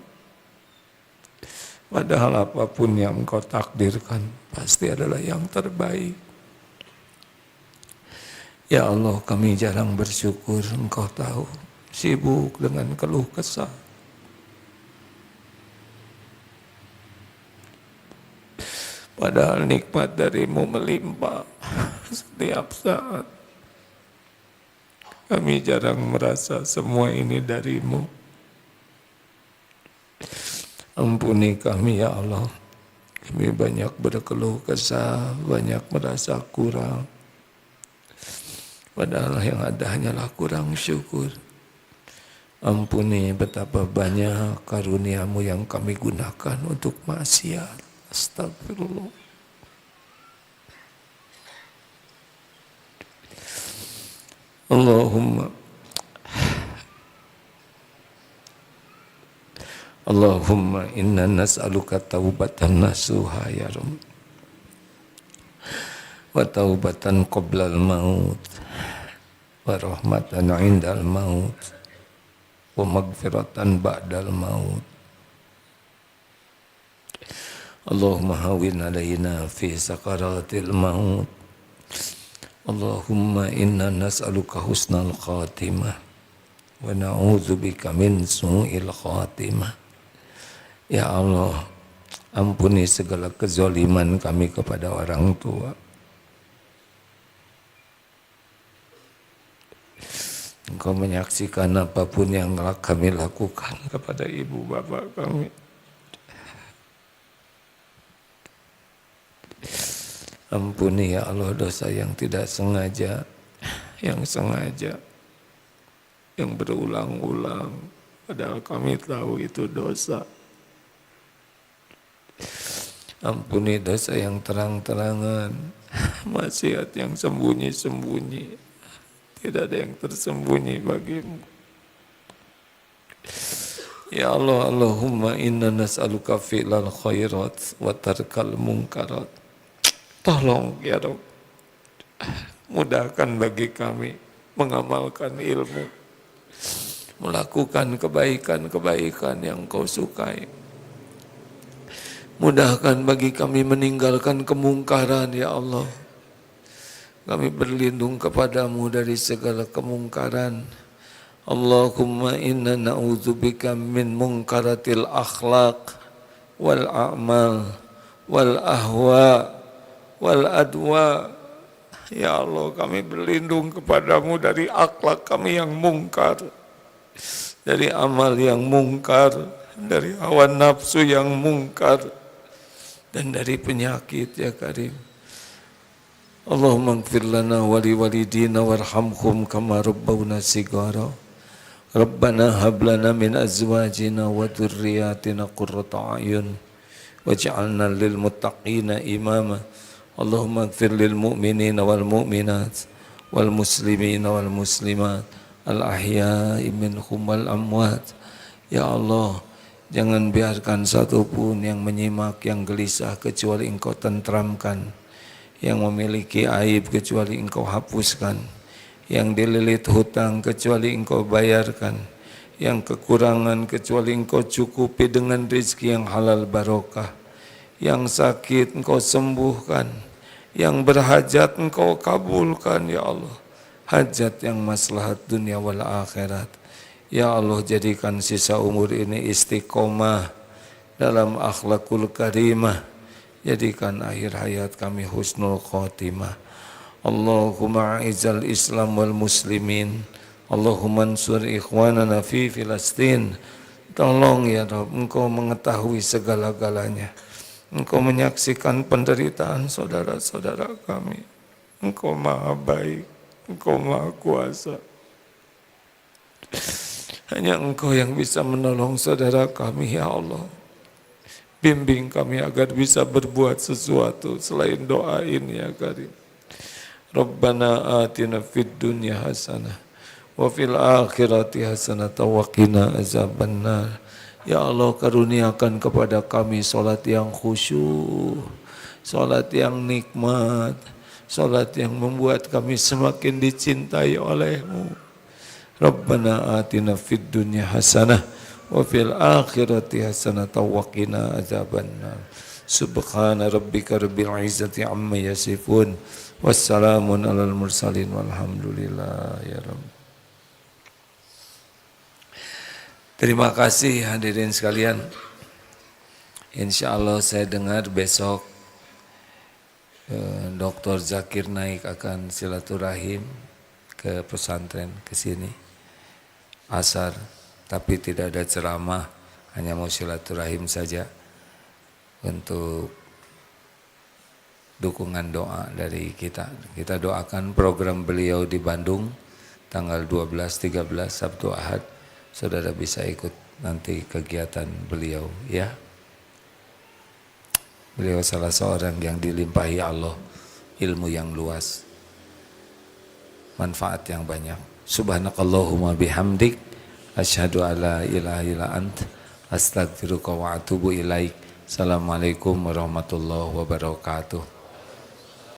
Padahal apapun yang engkau takdirkan pasti adalah yang terbaik. Ya Allah, kami jarang bersyukur, engkau tahu. Sibuk dengan keluh kesah. Padahal nikmat darimu melimpah setiap saat. Kami jarang merasa semua ini darimu. Ampuni kami ya Allah. Kami banyak berkeluh kesah, banyak merasa kurang. Padahal yang ada hanyalah kurang syukur. Ampuni betapa banyak karuniamu yang kami gunakan untuk maksiat. Astagfirullah. Allahumma inna nas'aluka taubatan nasuha ya Rabb. Wa taubatan qoblal maut. Wa rahmatan indal maut. wa maghfiratan ba'dal maut. Allahumma hawwin alaina fi sakaratil maut. Allahumma inna nas'aluka husnal khatimah wa na'udzubika min su'il khatimah. Ya Allah, ampuni segala kezaliman kami kepada orang tua. Engkau menyaksikan apapun yang kami lakukan kepada ibu bapak kami. Ampuni ya Allah dosa yang tidak sengaja, yang sengaja, yang berulang-ulang, padahal kami tahu itu dosa. Ampuni dosa yang terang-terangan, maksiat yang sembunyi-sembunyi, tidak ada yang tersembunyi bagimu. Ya Allah, Allahumma inna nas'aluka fi'lal khairat wa tarkal munkarat. Tolong ya Rabb, mudahkan bagi kami mengamalkan ilmu, melakukan kebaikan-kebaikan yang Kau sukai. Mudahkan bagi kami meninggalkan kemungkaran ya Allah. Kami berlindung kepadamu dari segala kemungkaran. Allahumma inna na'udzubika min munkaratil akhlaq wal a'mal wal ahwa wal adwa. Ya Allah, kami berlindung kepadamu dari akhlak kami yang mungkar, dari amal yang mungkar, dari hawa nafsu yang mungkar, dan dari penyakit ya Karim. Allahumma ighfir lana wa li walidina warhamhum kama rabbawna shighara. Rabbana hab lana min azwajina wa dhurriyyatina qurrata a'yun waj'alna lil muttaqina imama. Allahumma ighfir lil mu'minina wal mu'minat wal muslimina wal muslimat al ahya'i minhum wal amwat. Ya Allah, jangan biarkan satupun yang menyimak yang gelisah kecuali Engkau tentramkan, yang memiliki aib kecuali Engkau hapuskan, yang dililit hutang kecuali Engkau bayarkan, yang kekurangan kecuali Engkau cukupi dengan rezeki yang halal barokah, yang sakit Engkau sembuhkan, yang berhajat Engkau kabulkan ya Allah, hajat yang maslahat dunia wal akhirat. Ya Allah, jadikan sisa umur ini istiqomah dalam akhlakul karimah, jadikan akhir hayat kami husnul khotimah. Allahumma a'izal Islam wal muslimin, Allahumma ansur ikhwanana fi Filastin. Tolong ya Rabb, Engkau mengetahui segala-galanya, Engkau menyaksikan penderitaan saudara-saudara kami. Engkau maha baik, Engkau maha kuasa. Hanya Engkau yang bisa menolong saudara kami ya Allah. Bimbing kami agar bisa berbuat sesuatu selain doa ini ya Karim. Rabbana atina fid dunya hasanah wa fil akhirati hasanah wa qina azabannar. Ya Allah, karuniakan kepada kami salat yang khusyuk, salat yang nikmat, salat yang membuat kami semakin dicintai oleh-Mu. Rabbana atina fid dunya hasanah wa fil akhirati hasanah wa qina azabannar. Subhana rabbika rabbil izzati amma yasifun. Wassalamun alal mursalin walhamdulillah ya Rabb. Terima kasih hadirin sekalian. Insya Allah saya dengar besok Dr. Zakir Naik akan silaturahim ke pesantren ke sini asar, tapi tidak ada ceramah, hanya mau silaturahim saja untuk dukungan doa dari kita. Kita doakan program beliau di Bandung tanggal 12, 13 Sabtu Ahad. Saudara bisa ikut nanti kegiatan beliau ya. Beliau salah seorang yang dilimpahi Allah ilmu yang luas, manfaat yang banyak. Subhanakallahumma bihamdik asyhadu alla ilaha illa ant astaghfiruka wa atubu ilaik. Assalamualaikum warahmatullahi wabarakatuh.